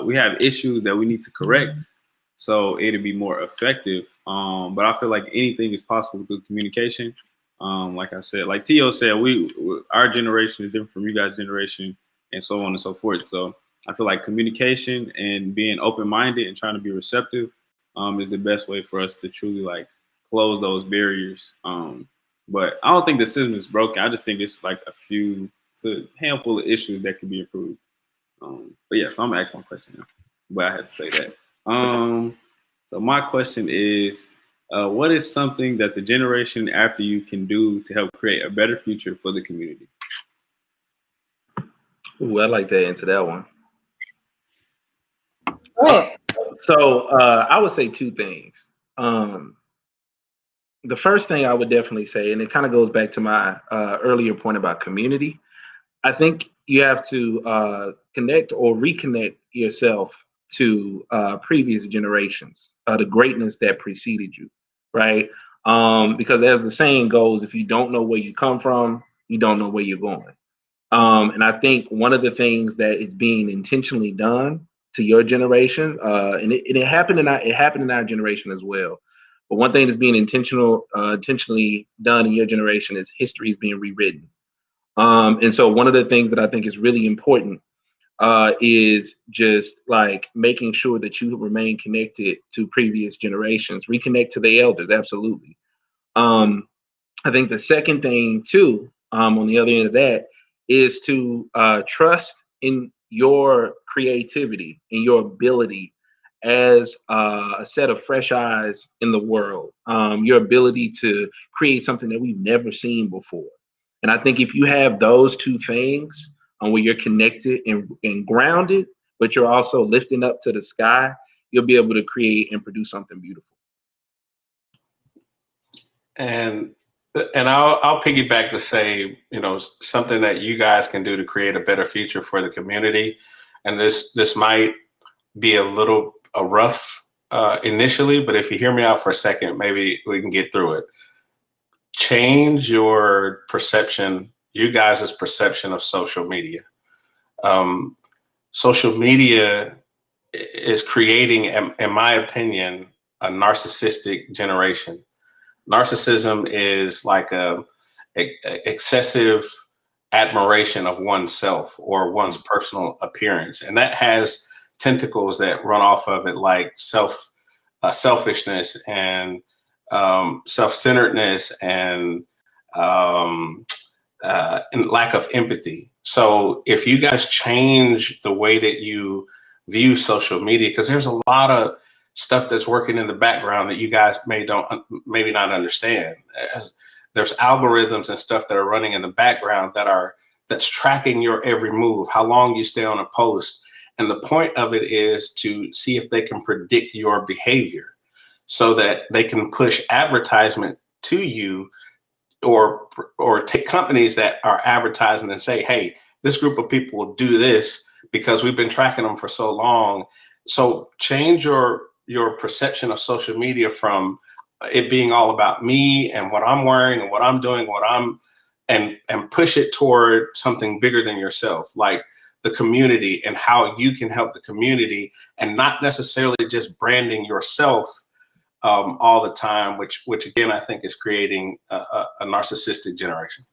[SPEAKER 11] we have issues that we need to correct so it'll be more effective. But I feel like anything is possible through communication. Like I said, like Tio said, our generation is different from you guys' generation, and so on and so forth. So I feel like communication and being open-minded and trying to be receptive is the best way for us to truly like close those barriers. But I don't think the system is broken. I just think it's like it's a handful of issues that can be improved. But yeah, so I'm gonna ask my question now. But I had to say that. So my question is, what is something that the generation after you can do to help create a better future for the community?
[SPEAKER 12] Ooh, I'd like to answer that one.
[SPEAKER 5] Go ahead.
[SPEAKER 12] So I would say two things. The first thing I would definitely say, and it kind of goes back to my earlier point about community, I think you have to connect or reconnect yourself to previous generations, the greatness that preceded you, right? Because as the saying goes, if you don't know where you come from, you don't know where you're going. And I think one of the things that is being intentionally done to your generation, and it happened in our generation as well. But one thing that's being intentionally done in your generation is history is being rewritten. And so one of the things that I think is really important is just like making sure that you remain connected to previous generations, reconnect to the elders. Absolutely. I think the second thing too, on the other end of that, is to trust in your creativity and your ability as a set of fresh eyes in the world, your ability to create something that we've never seen before. And I think if you have those two things where you're connected and grounded, but you're also lifting up to the sky, you'll be able to create and produce something beautiful.
[SPEAKER 13] And I'll piggyback to say, something that you guys can do to create a better future for the community. And this might be a little rough initially, but if you hear me out for a second, maybe we can get through it. Change your perception, you guys' perception of social media. Social media is creating, in my opinion, a narcissistic generation. Narcissism is like a excessive admiration of oneself or one's personal appearance, and that has tentacles that run off of it, like selfishness and self-centeredness and lack of empathy. So if you guys change the way that you view social media, because there's a lot of stuff that's working in the background that you guys maybe not understand. There's algorithms and stuff that are running in the background that's tracking your every move, how long you stay on a post. And the point of it is to see if they can predict your behavior so that they can push advertisement to you or take companies that are advertising and say, hey, this group of people will do this because we've been tracking them for so long. So change your perception of social media from it being all about me and what I'm wearing and what I'm doing, and push it toward something bigger than yourself, like the community and how you can help the community, and not necessarily just branding yourself all the time, which again, I think is creating a narcissistic generation.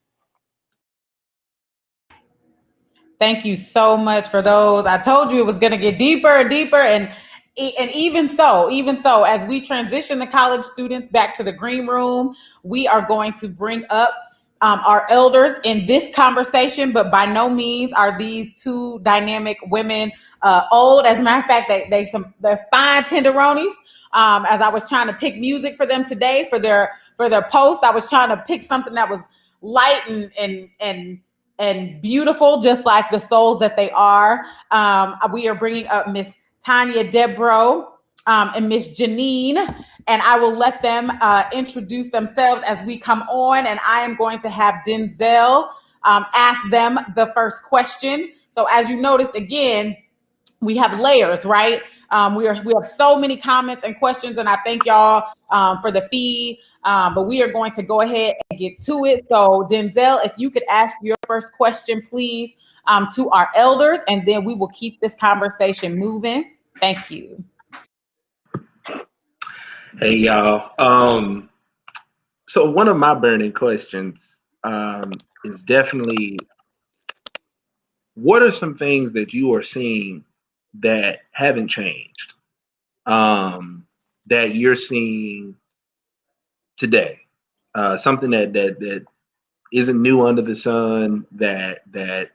[SPEAKER 5] Thank you so much for those. I told you it was going to get deeper and deeper, and even so, as we transition the college students back to the green room, we are going to bring up our elders in this conversation, but by no means are these two dynamic women old. As a matter of fact, they're fine tenderonis. As I was trying to pick music for them today for their post, I was trying to pick something that was light and beautiful, just like the souls that they are. We are bringing up Miss Tanya Debro and Miss Janine, and I will let them introduce themselves as we come on, and I am going to have Denzel ask them the first question. So as you notice, again, we have layers, right? We have so many comments and questions, and I thank y'all for the feed, but we are going to go ahead and get to it. So Denzel, if you could ask your first question, please, to our elders, and then we will keep this conversation moving. Thank you.
[SPEAKER 12] Hey, y'all. So one of my burning questions is definitely what are some things that you are seeing that haven't changed, that you're seeing today? Something that isn't new under the sun, that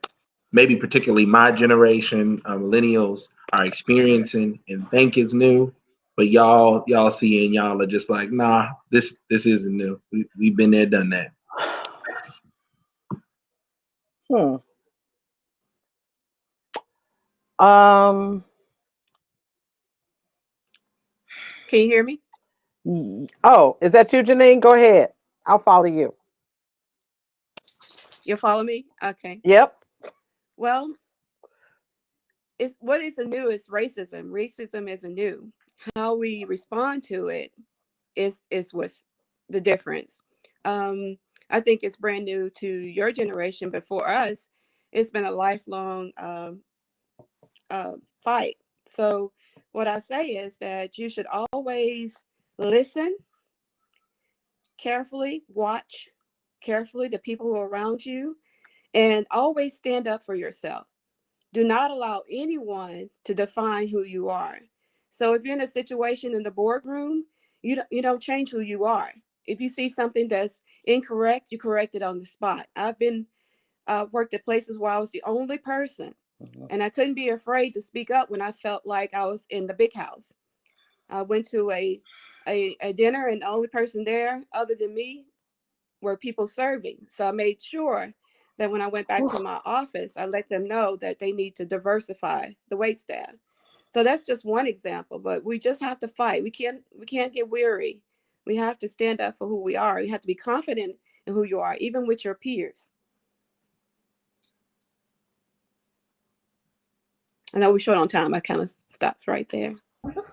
[SPEAKER 12] maybe particularly my generation, millennials, are experiencing and think is new, but y'all see and y'all are just like, nah, this isn't new. We've been there, done that.
[SPEAKER 14] Can you hear me?
[SPEAKER 15] Oh, is that you, Janine? Go ahead. I'll follow you.
[SPEAKER 14] You'll follow me? Okay.
[SPEAKER 15] Yep.
[SPEAKER 14] Well, what is new is racism. Racism isn't new. How we respond to it is what's the difference. I think it's brand new to your generation, but for us, it's been a lifelong fight. So what I say is that you should always listen carefully, watch carefully the people who are around you, and always stand up for yourself. Do not allow anyone to define who you are. So if you're in a situation in the boardroom, you don't change who you are. If you see something that's incorrect, you correct it on the spot. I've been worked at places where I was the only person, and I couldn't be afraid to speak up when I felt like I was in the big house. I went to a dinner, and the only person there other than me were people serving. So I made sure that when I went back to my office, I let them know that they need to diversify the wait staff. So that's just one example, but we just have to fight. We can't get weary. We have to stand up for who we are. You have to be confident in who you are, even with your peers. I know we're short on time. I kind of stopped right there.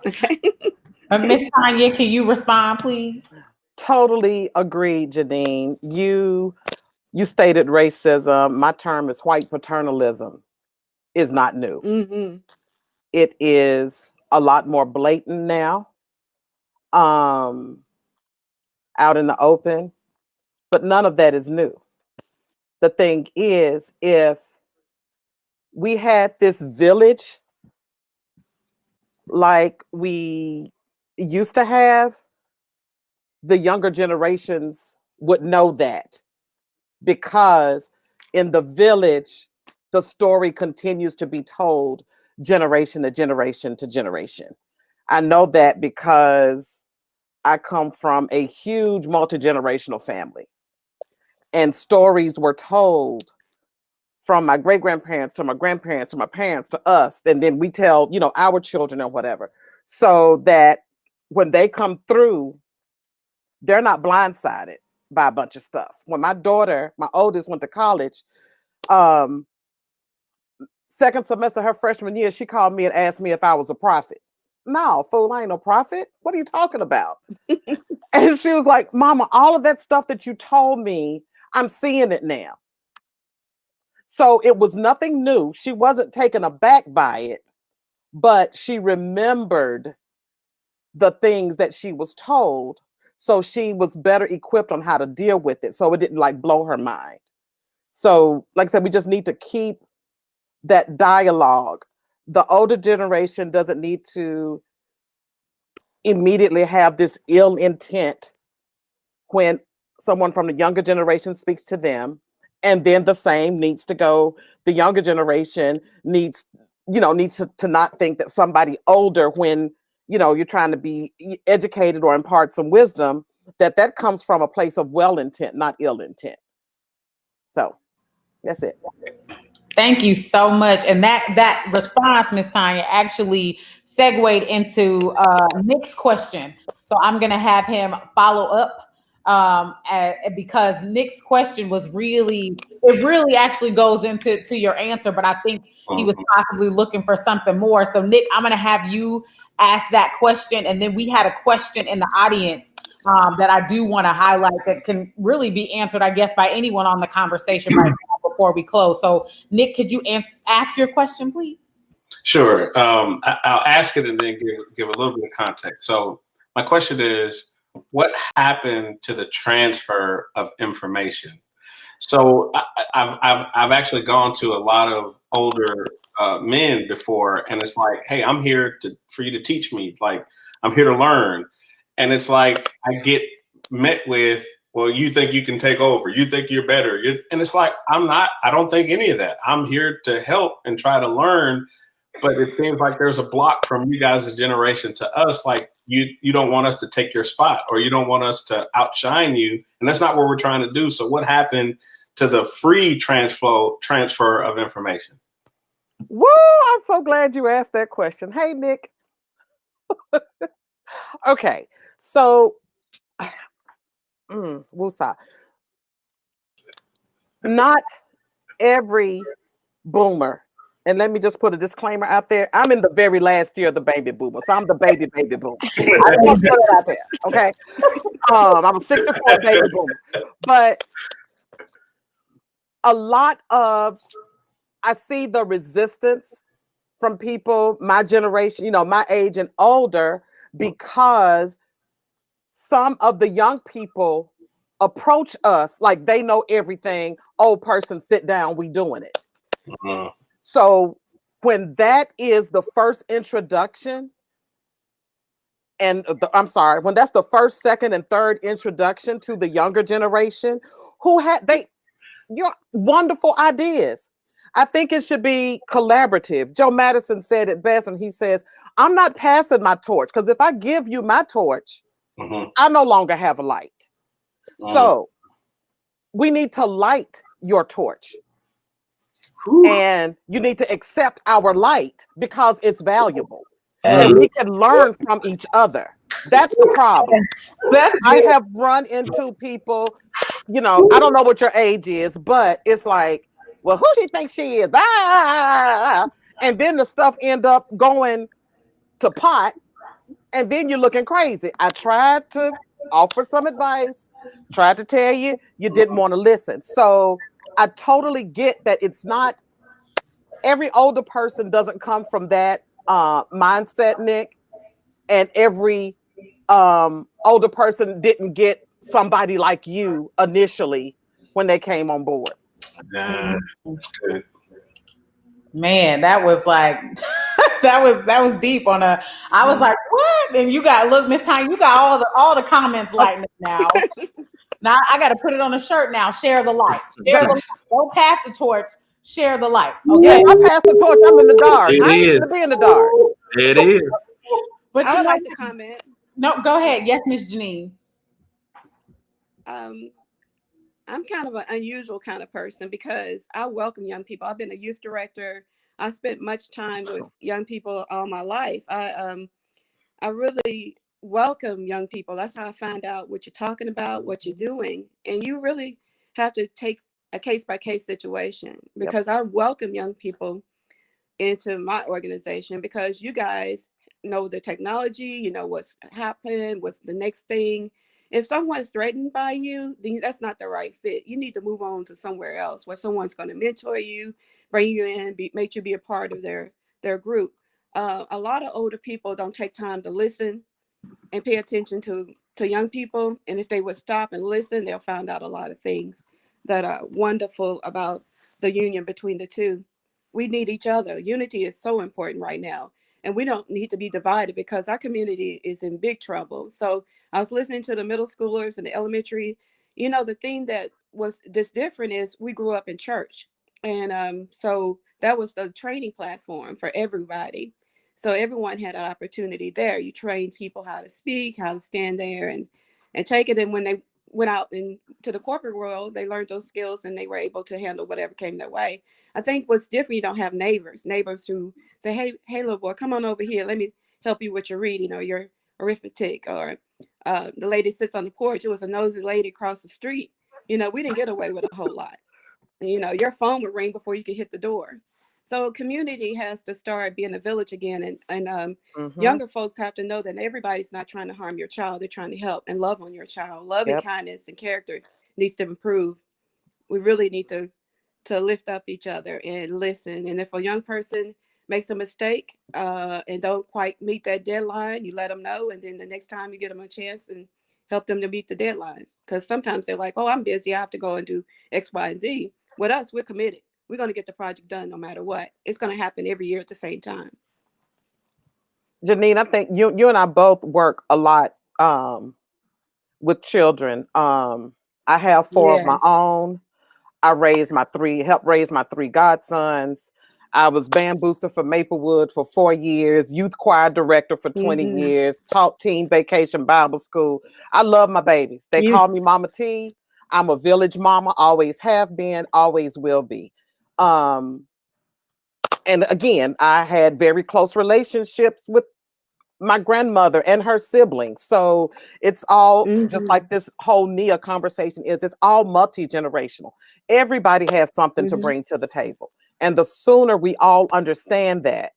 [SPEAKER 14] Okay.
[SPEAKER 5] Miss Tanya, can you respond, please?
[SPEAKER 15] Totally agree, Janine. You stated racism. My term is white paternalism. Is not new.
[SPEAKER 14] Mm-hmm.
[SPEAKER 15] It is a lot more blatant now, out in the open, but none of that is new. The thing is, if we had this village like we used to have, the younger generations would know that, because in the village, the story continues to be told generation to generation to generation. I know that because I come from a huge multi-generational family, and stories were told from my great-grandparents to my grandparents to my parents to us, and then we tell, our children and whatever, so that when they come through, they're not blindsided by a bunch of stuff. When my daughter, my oldest, went to college, second semester her freshman year, she called me and asked me if I was a prophet. No, fool, I ain't no prophet. What are you talking about? And she was like, Mama, all of that stuff that you told me, I'm seeing it now. So it was nothing new. She wasn't taken aback by it, but she remembered the things that she was told. So she was better equipped on how to deal with it. So it didn't blow her mind. So like I said, we just need to keep that dialogue. The older generation doesn't need to immediately have this ill intent when someone from the younger generation speaks to them. And then the same needs to go. The younger generation needs to not think that somebody older, when, you're trying to be educated or impart some wisdom, that comes from a place of well intent, not ill intent. So that's it.
[SPEAKER 5] Thank you so much. And that response, Ms. Tanya, actually segued into Nick's question. So I'm going to have him follow up, because Nick's question was really actually goes into your answer, but I think he was possibly looking for something more. So Nick, I'm going to have you ask that question. And then we had a question in the audience that I do want to highlight that can really be answered, I guess, by anyone on the conversation right now before we close. So Nick, could you ask your question, please?
[SPEAKER 13] Sure. I'll ask it and then give a little bit of context. So my question is, what happened to the transfer of information? So I've actually gone to a lot of older men before, and it's like, hey, I'm here for you to teach me. Like, I'm here to learn. And it's like I get met with, well, you think you can take over, you think you're better, and it's like, I'm not. I don't think any of that. I'm here to help and try to learn. But it seems like there's a block from you guys' generation to us. Like, you don't want us to take your spot, or you don't want us to outshine you, and that's not what we're trying to do. So what happened to the free transfer of information?
[SPEAKER 15] Woo! I'm so glad you asked that question. Hey, Nick. Okay, so woosah. Not every boomer, and let me just put a disclaimer out there. I'm in the very last year of the baby boomer, so I'm the baby boomer. I just want to put it out there, okay? I'm a 64 baby boomer, but a lot of, I see the resistance from people my generation, you know, my age and older, because some of the young people approach us like they know everything. Old person, sit down, we doing it. So when that is the first introduction, and when that's the first, second, and third introduction to the younger generation, who had your wonderful ideas. I think it should be collaborative. Joe Madison said it best when he says, I'm not passing my torch, because if I give you my torch, I no longer have a light. So we need to light your torch. And you need to accept our light because it's valuable. And we can learn from each other. That's the problem. I have run into people, you know, I don't know what your age is, but it's like, well, who she thinks she is? And then the stuff end up going to pot, and then you're looking crazy. I tried to offer some advice, tried to tell you, you didn't want to listen. So I totally get that it's not, every older person doesn't come from that mindset, Nick, and every older person didn't get somebody like you initially when they came on board.
[SPEAKER 13] That's good.
[SPEAKER 5] Man, that was like that was deep on a. I was like, what? And you got, look, Miss Tanya, you got all the comments lighting up now. Now I got to put it on a shirt now. Share the light. Share the light. Don't pass the torch. Share the light. Okay.
[SPEAKER 15] Yeah, I pass the torch. I'm in the dark.
[SPEAKER 12] It
[SPEAKER 15] I ain't
[SPEAKER 12] is.
[SPEAKER 15] gonna be in the dark.
[SPEAKER 12] It is.
[SPEAKER 5] But
[SPEAKER 14] I would like to comment.
[SPEAKER 5] No, go ahead. Yes, Miss Janine.
[SPEAKER 14] I'm kind of an unusual kind of person because I welcome young people. I've been a youth director. I spent much time with young people all my life. I really welcome young people. That's how I find out what you're talking about, what you're doing. And you really have to take a case-by-case situation, because I welcome young people into my organization because you guys know the technology, you know what's happened, what's the next thing. If someone's threatened by you, then that's not the right fit. You need to move on to somewhere else where someone's going to mentor you, bring you in, make you be a part of their group. A lot of older people don't take time to listen and pay attention to young people. And if they would stop and listen, they'll find out a lot of things that are wonderful about the union between the two. We need each other. Unity is so important right now. And we don't need to be divided because our community is in big trouble. So I was listening to the middle schoolers and the elementary. You know, the thing that was this different is we grew up in church. And so that was the training platform for everybody. So everyone had an opportunity there. You trained people how to speak, how to stand there and take it. And when they went out into the corporate world, they learned those skills and they were able to handle whatever came their way. I think what's different, you don't have neighbors who say, hey, little boy, come on over here. Let me help you with your reading or your arithmetic. Or the lady sits on the porch. It was a nosy lady across the street. You know, we didn't get away with a whole lot. You know, your phone would ring before you could hit the door. So community has to start being a village again. And younger folks have to know that everybody's not trying to harm your child. They're trying to help and love on your child. Love and kindness and character needs to improve. We really need to lift up each other and listen. And if a young person makes a mistake and don't quite meet that deadline, you let them know. And then the next time you get them a chance and help them to meet the deadline. Because sometimes they're like, oh, I'm busy, I have to go and do X, Y, and Z. With us, we're committed. We're going to get the project done no matter what. It's going to happen every year at the same time.
[SPEAKER 15] Janine, I think you and I both work a lot with children. I have 4 of my
[SPEAKER 14] Yes.
[SPEAKER 15] own. I helped raise my 3 godsons. I was band booster for Maplewood for 4 years, youth choir director for 20 years, taught teen vacation Bible school. I love my babies. They call me Mama T. I'm a village mama, always have been, always will be. And again, I had very close relationships with my grandmother and her siblings. So it's all just like this whole NIA conversation is, it's all multi-generational. Everybody has something to bring to the table. And the sooner we all understand that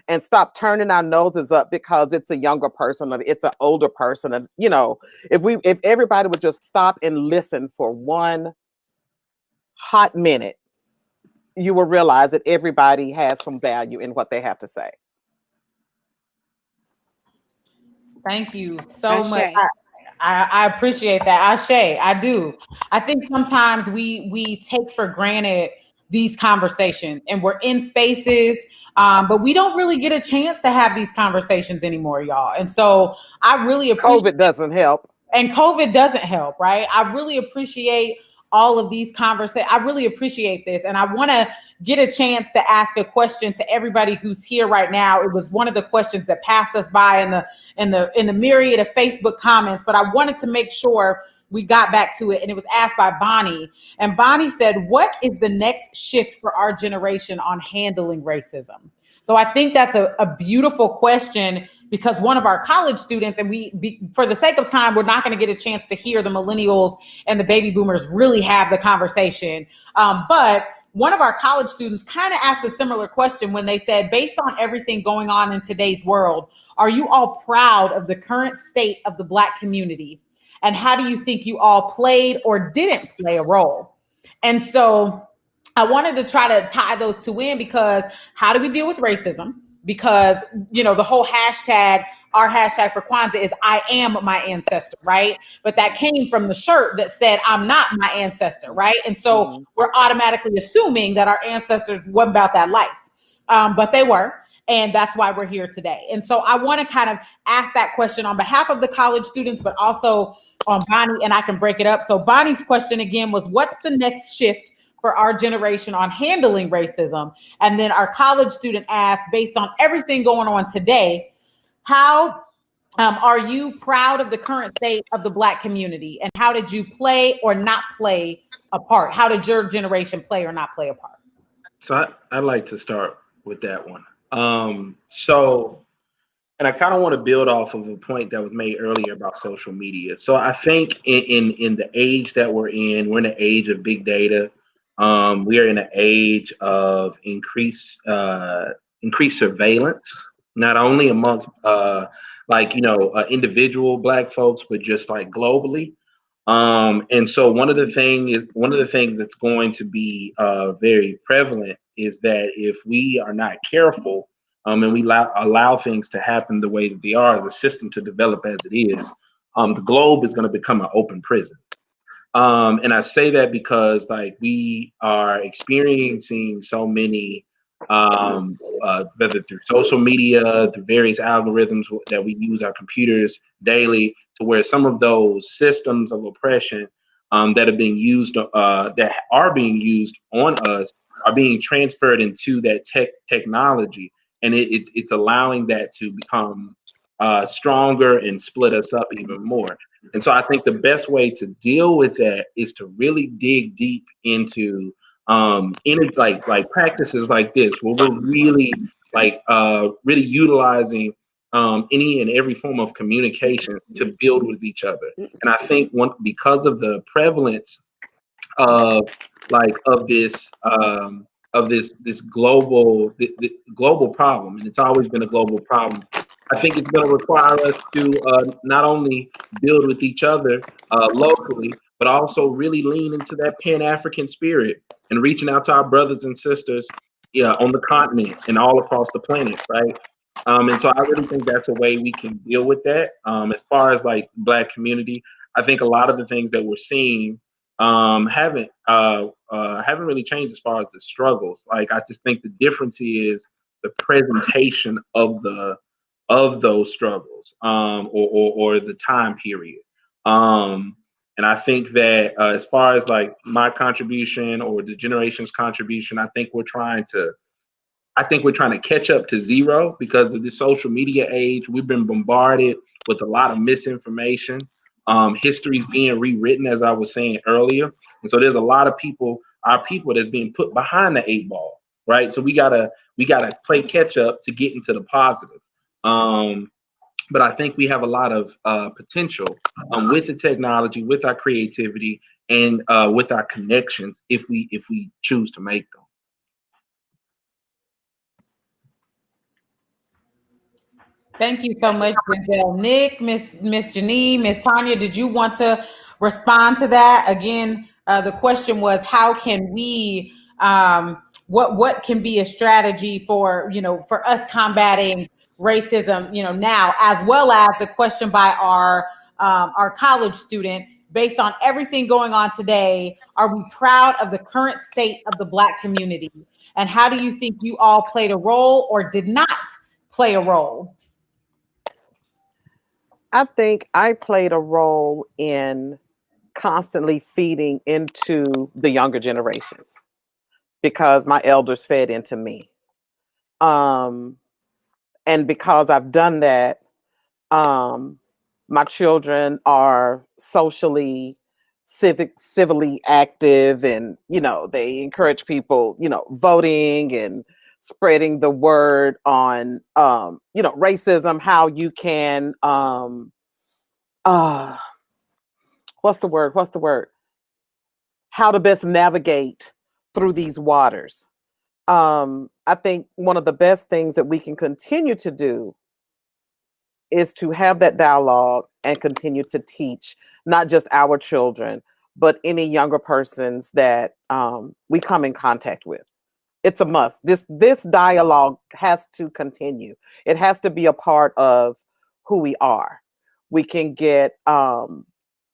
[SPEAKER 15] and stop turning our noses up because it's a younger person or it's an older person. And, you know, if everybody would just stop and listen for one hot minute, you will realize that everybody has some value in what they have to say.
[SPEAKER 5] Thank you so much. I appreciate that. Ashe, I do. I think sometimes we take for granted these conversations, and we're in spaces, but we don't really get a chance to have these conversations anymore, y'all. And so I really appreciate
[SPEAKER 15] COVID doesn't help.
[SPEAKER 5] And COVID doesn't help, right? I really appreciate all of these conversations. I really appreciate this. And I want to get a chance to ask a question to everybody who's here right now. It was one of the questions that passed us by in the myriad of Facebook comments, but I wanted to make sure we got back to it. And it was asked by Bonnie. And Bonnie said, what is the next shift for our generation on handling racism? So I think that's a beautiful question, because one of our college students, and for the sake of time, we're not going to get a chance to hear the millennials and the baby boomers really have the conversation. But one of our college students kind of asked a similar question when they said, based on everything going on in today's world, are you all proud of the current state of the Black community? And how do you think you all played or didn't play a role? And so I wanted to try to tie those two in, because how do we deal with racism? Because, you know, the whole hashtag, our hashtag for Kwanzaa is I am my ancestor, right? But that came from the shirt that said, I'm not my ancestor, right? And so we're automatically assuming that our ancestors wasn't about that life, but they were. And that's why we're here today. And so I want to kind of ask that question on behalf of the college students, but also on Bonnie, and I can break it up. So Bonnie's question again was, what's the next shift for our generation on handling racism? And then our college student asked, based on everything going on today, how are you proud of the current state of the Black community? And how did you play or not play a part? How did your generation play or not play a part?
[SPEAKER 12] So I'd like to start with that one. And I kind of want to build off of a point that was made earlier about social media. So I think in the age that we're in the age of big data. We are in an age of increased surveillance, not only amongst individual Black folks, but just like globally. And so one of the things that's going to be very prevalent is that if we are not careful, and we allow things to happen the way that they are, the system to develop as it is, the globe is going to become an open prison. And I say that because we are experiencing so many, whether through social media, through various algorithms that we use our computers daily, to where some of those systems of oppression that are being used on us are being transferred into that technology, and it's allowing that to become stronger and split us up even more. And so I think the best way to deal with that is to really dig deep into practices like this, where we're really really utilizing any and every form of communication to build with each other. And I think because of the prevalence of this global problem, and it's always been a global problem, I think it's going to require us to not only build with each other locally, but also really lean into that Pan-African spirit and reaching out to our brothers and sisters on the continent and all across the planet, right? And so I really think that's a way we can deal with that. As far as Black community, I think a lot of the things that we're seeing haven't really changed as far as the struggles. Like, I just think the difference is the presentation of those struggles, or the time period. And I think that as far as like my contribution or the generation's contribution, I think we're trying to catch up to zero because of the social media age. We've been bombarded with a lot of misinformation. History's being rewritten, as I was saying earlier. And so there's a lot of our people that's being put behind the 8 ball, right? So we gotta play catch up to get into the positive. But I think we have a lot of potential with the technology, with our creativity, and with our connections if we choose to make them.
[SPEAKER 5] Thank you so much, Denzel. Nick, Miss Janine, Miss Tanya, did you want to respond to that? Again, the question was, how can we, what can be a strategy for, for us combating racism, now, as well as the question by our college student, based on everything going on today, are we proud of the current state of the Black community? And how do you think you all played a role or did not play a role?
[SPEAKER 15] I think I played a role in constantly feeding into the younger generations because my elders fed into me. And because I've done that, my children are civilly active, and, they encourage people, voting and spreading the word on, racism, how you can, what's the word? How to best navigate through these waters. I think one of the best things that we can continue to do is to have that dialogue and continue to teach not just our children, but any younger persons that we come in contact with. It's a must. This dialogue has to continue. It has to be a part of who we are. We can get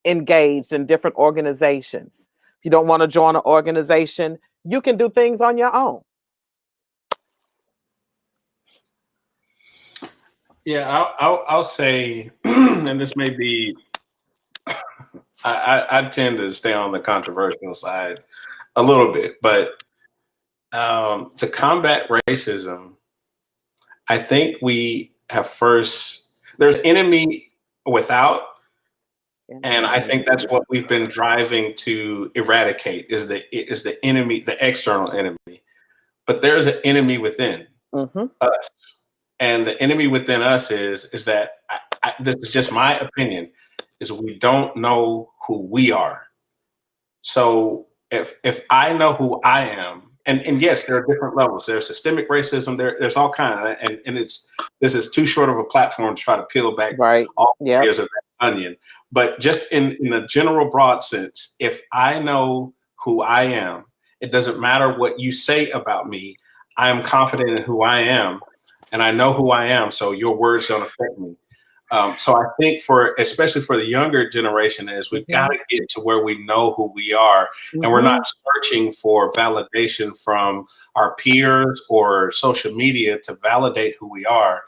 [SPEAKER 15] engaged in different organizations. If you don't want to join an organization, you can do things on your own.
[SPEAKER 13] Yeah, I'll say, and this may be, I tend to stay on the controversial side a little bit, but to combat racism, I think we have there's enemy without, and I think that's what we've been driving to eradicate is the enemy, the external enemy. But there's an enemy within us. And the enemy within us is that, this is just my opinion, is we don't know who we are. So if I know who I am, and yes, there are different levels. There's systemic racism. There's all kind of, and this is too short of a platform to try to peel back all layers of that onion. But just in a general broad sense, if I know who I am, it doesn't matter what you say about me. I am confident in who I am, and I know who I am. So your words don't affect me. So I think especially for the younger generation, is we've got to get to where we know who we are, and we're not searching for validation from our peers or social media to validate who we are.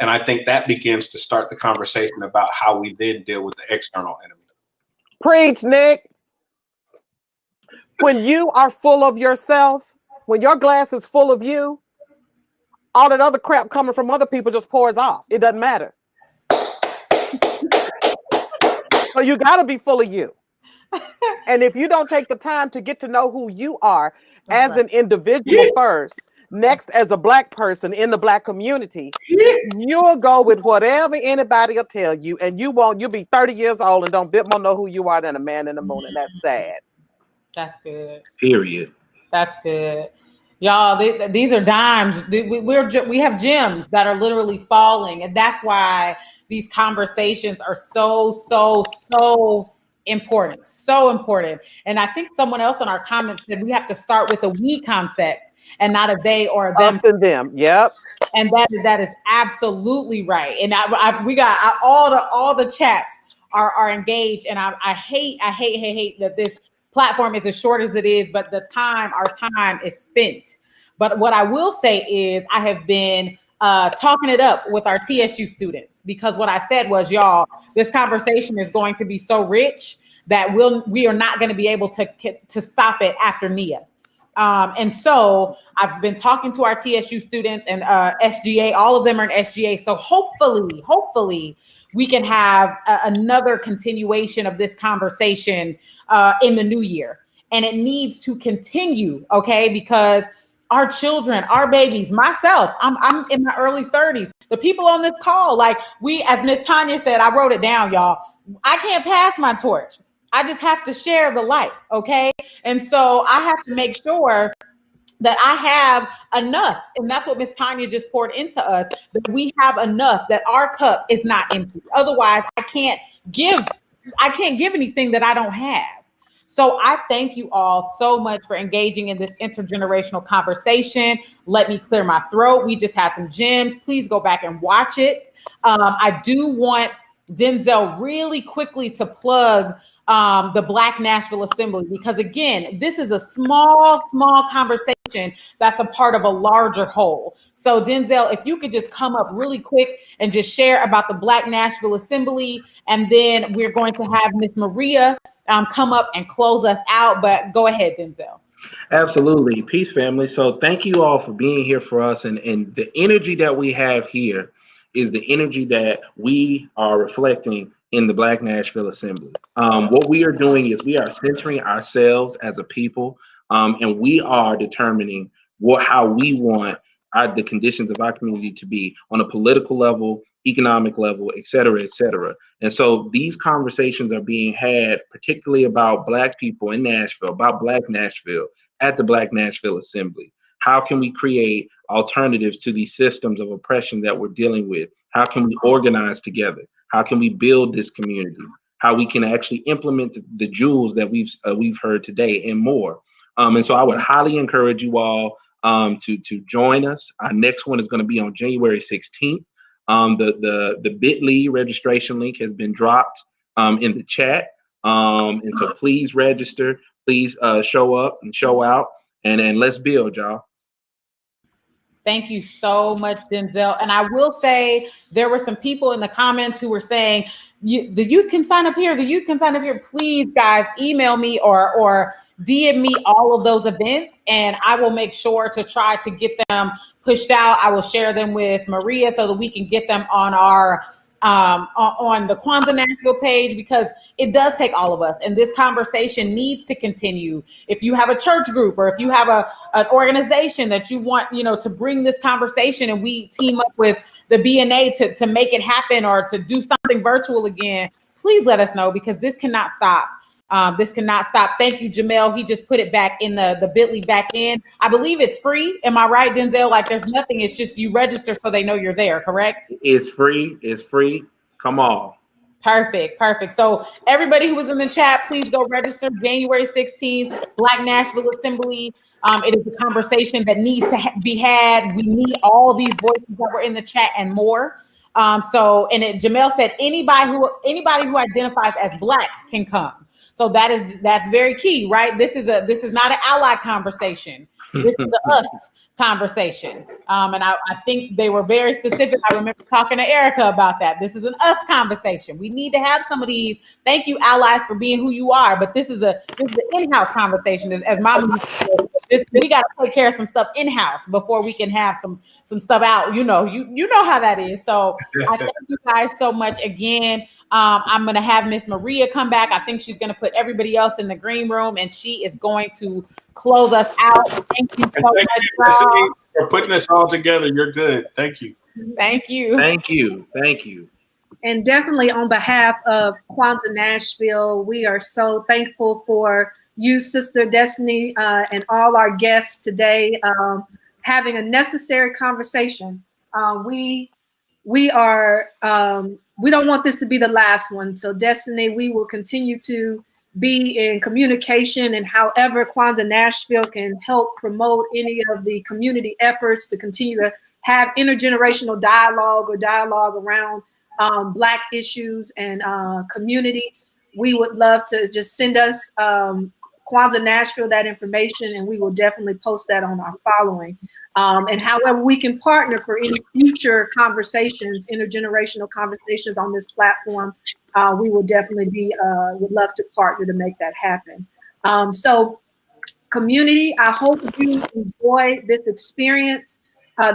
[SPEAKER 13] And I think that begins to start the conversation about how we then deal with the external enemy.
[SPEAKER 15] Preach, Nick. When you are full of yourself, when your glass is full of you, all that other crap coming from other people just pours off. It doesn't matter. So you got to be full of you. And if you don't take the time to get to know who you are as an individual first, next as a Black person in the Black community, you'll go with whatever anybody will tell you, and you'll be 30 years old and don't a bit more know who you are than a man in the moon, and that's sad.
[SPEAKER 5] That's good.
[SPEAKER 12] Period.
[SPEAKER 5] That's good. Y'all, these are dimes. We have gems that are literally falling, and that's why these conversations are so important. So important. And I think someone else in our comments said we have to start with a we concept and not a they or a them.
[SPEAKER 15] Us and them. Yep.
[SPEAKER 5] And that is absolutely right. And we got all the chats are engaged. And I hate that this platform is as short as it is, but our time is spent. But what I will say is I have been talking it up with our TSU students, because what I said was, y'all, this conversation is going to be so rich that we are not going to be able to stop it after Nia. And so I've been talking to our TSU students and SGA, all of them are in SGA. So hopefully we can have another continuation of this conversation in the new year. And it needs to continue, okay? Because our children, our babies, myself, I'm in my early 30s. The people on this call, like as Miss Tanya said, I wrote it down, y'all. I can't pass my torch. I just have to share the light, okay? And so I have to make sure that I have enough, and that's what Miss Tanya just poured into us, that we have enough, that our cup is not empty. Otherwise, I can't give anything that I don't have. So I thank you all so much for engaging in this intergenerational conversation. Let me clear my throat. We just had some gems. Please go back and watch it. I do want Denzel really quickly to plug the Black Nashville Assembly, because again, this is a small conversation that's a part of a larger whole. So Denzel, if you could just come up really quick and just share about the Black Nashville Assembly, and then we're going to have Miss Maria come up and close us out. But go ahead, Denzel.
[SPEAKER 12] Absolutely. Peace, family. So thank you all for being here for us. And the energy that we have here is the energy that we are reflecting in the Black Nashville Assembly. What we are doing is we are centering ourselves as a people, and we are determining how we want the conditions of our community to be on a political level, economic level, et cetera, et cetera. And so these conversations are being had, particularly about Black people in Nashville, about Black Nashville at the Black Nashville Assembly. How can we create alternatives to these systems of oppression that we're dealing with? How can we organize together? How can we build this community? How we can actually implement the jewels that we've heard today and more. And so I would highly encourage you all to join us. Our next one is going to be on January 16th. The bit.ly registration link has been dropped in the chat. And so please register, please show up and show out, and let's build, y'all.
[SPEAKER 5] Thank you so much, Denzel. And I will say there were some people in the comments who were saying, the youth can sign up here, the youth can sign up here. Please, guys, email me or DM me all of those events, and I will make sure to try to get them pushed out. I will share them with Maria so that we can get them on our on the Kwanzaa Nashville page, because it does take all of us, and this conversation needs to continue. If you have a church group, or if you have an organization that you want, to bring this conversation, and we team up with the BNA to make it happen, or to do something virtual again, please let us know, because this cannot stop. This cannot stop. Thank you, Jamel. He just put it back in the bit.ly back in. I believe it's free. Am I right, Denzel? Like, there's nothing. It's just you register so they know you're there, correct?
[SPEAKER 12] It's free. It's free. Come on.
[SPEAKER 5] Perfect. So everybody who was in the chat, please go register. January 16th, Black Nashville Assembly. It is a conversation that needs to be had. We need all these voices that were in the chat and more. Jamel said anybody who identifies as Black can come. So that's very key, right? This is not an ally conversation. This is an us conversation. And I think they were very specific. I remember talking to Erica about that. This is an us conversation. We need to have some of these. Thank you, allies, for being who you are. But this is an in-house conversation. As Mama used to say, we got to take care of some stuff in-house before we can have some stuff out. You know how that is. So I thank you guys so much again. I'm going to have Miss Maria come back. I think she's going to put everybody else in the green room, and she is going to close us out. Thank you so much
[SPEAKER 13] for putting this all together. You're good. Thank you.
[SPEAKER 5] Thank you.
[SPEAKER 12] Thank you. Thank you.
[SPEAKER 4] And definitely on behalf of Kwanzaa Nashville, we are so thankful for you, Sister Destiny, and all our guests today, having a necessary conversation. We don't want this to be the last one. So Destiny, we will continue to be in communication, and however Kwanzaa Nashville can help promote any of the community efforts to continue to have intergenerational dialogue around Black issues and community, we would love to just send us Kwanzaa Nashville that information, and we will definitely post that on our following. And however we can partner for any future conversations, intergenerational conversations on this platform, we will definitely would love to partner to make that happen. So community, I hope you enjoy this experience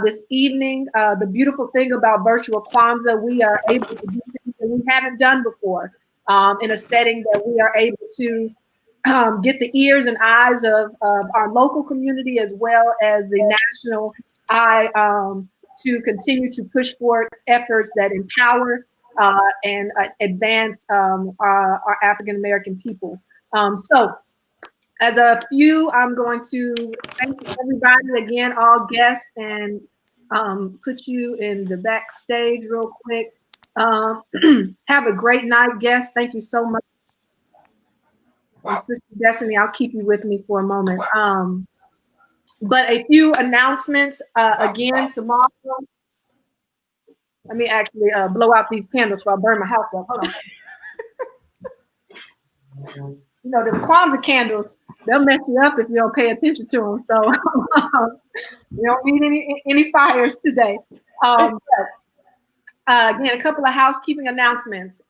[SPEAKER 4] this evening. The beautiful thing about virtual Kwanzaa, we are able to do things that we haven't done before in a setting that we are able to get the ears and eyes of our local community as well as the national eye to continue to push forward efforts that empower and advance our African American people. So as a few, I'm going to thank everybody again, all guests, and put you in the backstage real quick. Have a great night, guests. Thank you so much. Sister Destiny, I'll keep you with me for a moment. But a few announcements again tomorrow. Let me actually blow out these candles before I burn my house up. Hold on. You know, the Kwanzaa candles, they'll mess you up if you don't pay attention to them. So you don't need any fires today. But again, a couple of housekeeping announcements.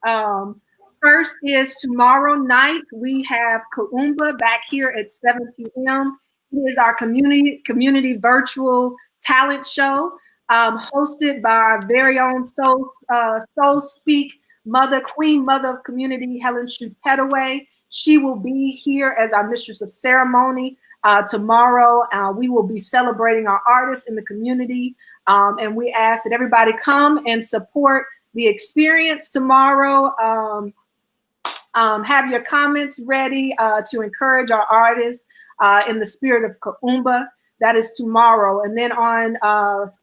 [SPEAKER 4] First is tomorrow night, we have Kaumba back here at 7 p.m. It is our community virtual talent show hosted by our very own Soul Speak Queen Mother of Community, Helen Shute Petaway. She will be here as our mistress of ceremony. Tomorrow, we will be celebrating our artists in the community. And we ask that everybody come and support the experience tomorrow. Have your comments ready to encourage our artists in the spirit of Kaumba. That is tomorrow. And then on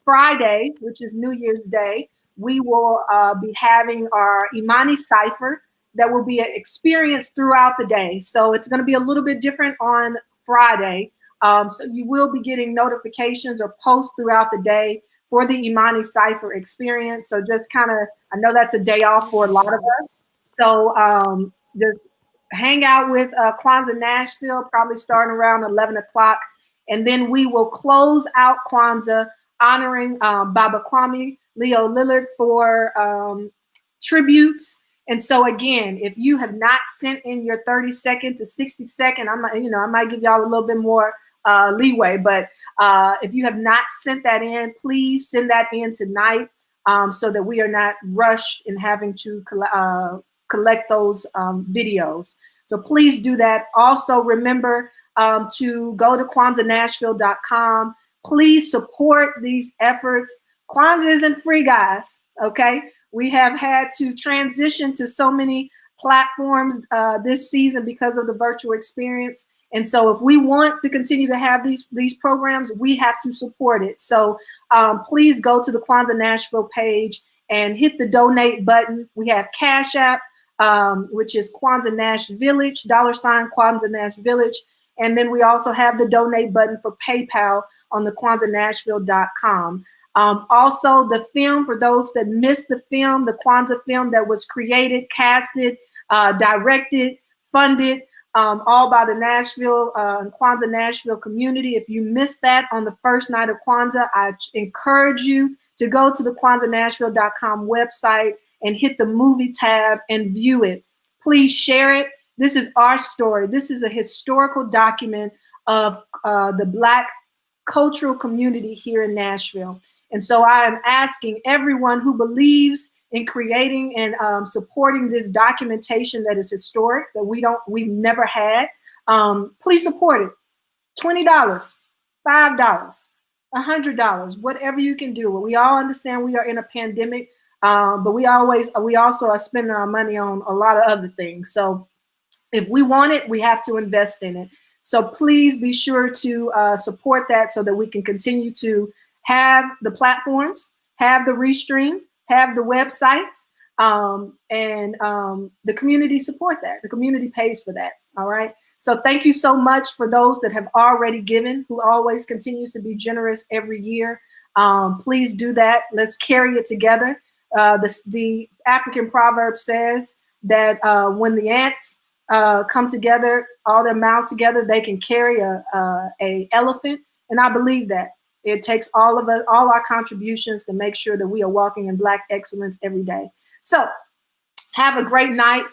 [SPEAKER 4] Friday, which is New Year's Day, we will be having our Imani Cypher that will be experienced throughout the day. So it's going to be a little bit different on Friday. So you will be getting notifications or posts throughout the day for the Imani Cypher experience. So just kind of, I know that's a day off for a lot of us. So just hang out with Kwanzaa Nashville, probably starting around 11 o'clock. And then we will close out Kwanzaa honoring Baba Kwame Leo Lillard for tributes. And so again, if you have not sent in your 30-second to 60-second, I might give y'all a little bit more leeway, but if you have not sent that in, please send that in tonight so that we are not rushed in having to collect those videos. So please do that. Also remember to go to KwanzaaNashville.com. Please support these efforts. Kwanzaa isn't free, guys, okay? We have had to transition to so many platforms this season because of the virtual experience. And so if we want to continue to have these programs, we have to support it. So please go to the Kwanzaa Nashville page and hit the donate button. We have Cash App, which is Kwanzaa Nash Village, $ Kwanzaa Nash Village. And then we also have the donate button for PayPal on the KwanzaaNashville.com. Also, the film, for those that missed the film, the Kwanzaa film that was created, casted, directed, funded, all by the Nashville Kwanzaa Nashville community. If you missed that on the first night of Kwanzaa, I encourage you to go to the KwanzaaNashville.com website and hit the movie tab and view it. Please share it. This is our story. This is a historical document of the Black cultural community here in Nashville. And so I am asking everyone who believes in creating and supporting this documentation that is historic, that we've never had, please support it. $20, $5, $100, whatever you can do. We all understand we are in a pandemic, but we also are spending our money on a lot of other things. So if we want it, we have to invest in it. So please be sure to support that so that we can continue to have the platforms, have the restream, have the websites, and the community support that. The community pays for that, all right? So thank you so much for those that have already given, who always continues to be generous every year. Please do that. Let's carry it together. The African proverb says that when the ants come together, all their mouths together, they can carry a elephant. And I believe that it takes all of us, all our contributions to make sure that we are walking in Black excellence every day. So have a great night.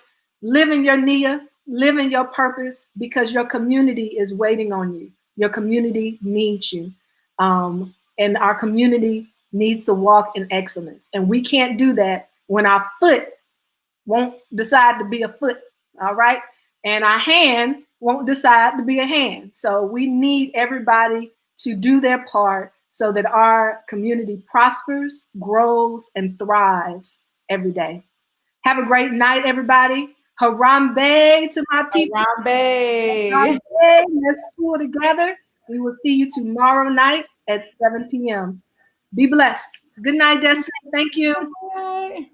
[SPEAKER 4] Live in your Nia, live in your purpose, because your community is waiting on you. Your community needs you. And our community needs to walk in excellence. And we can't do that when our foot won't decide to be a foot, all right? And our hand won't decide to be a hand. So we need everybody to do their part so that our community prospers, grows, and thrives every day. Have a great night, everybody. Harambe to my people.
[SPEAKER 5] Harambe.
[SPEAKER 4] Harambe. Let's pull together. We will see you tomorrow night at 7 p.m. Be blessed. Good night, Destiny. Thank you.
[SPEAKER 5] Bye.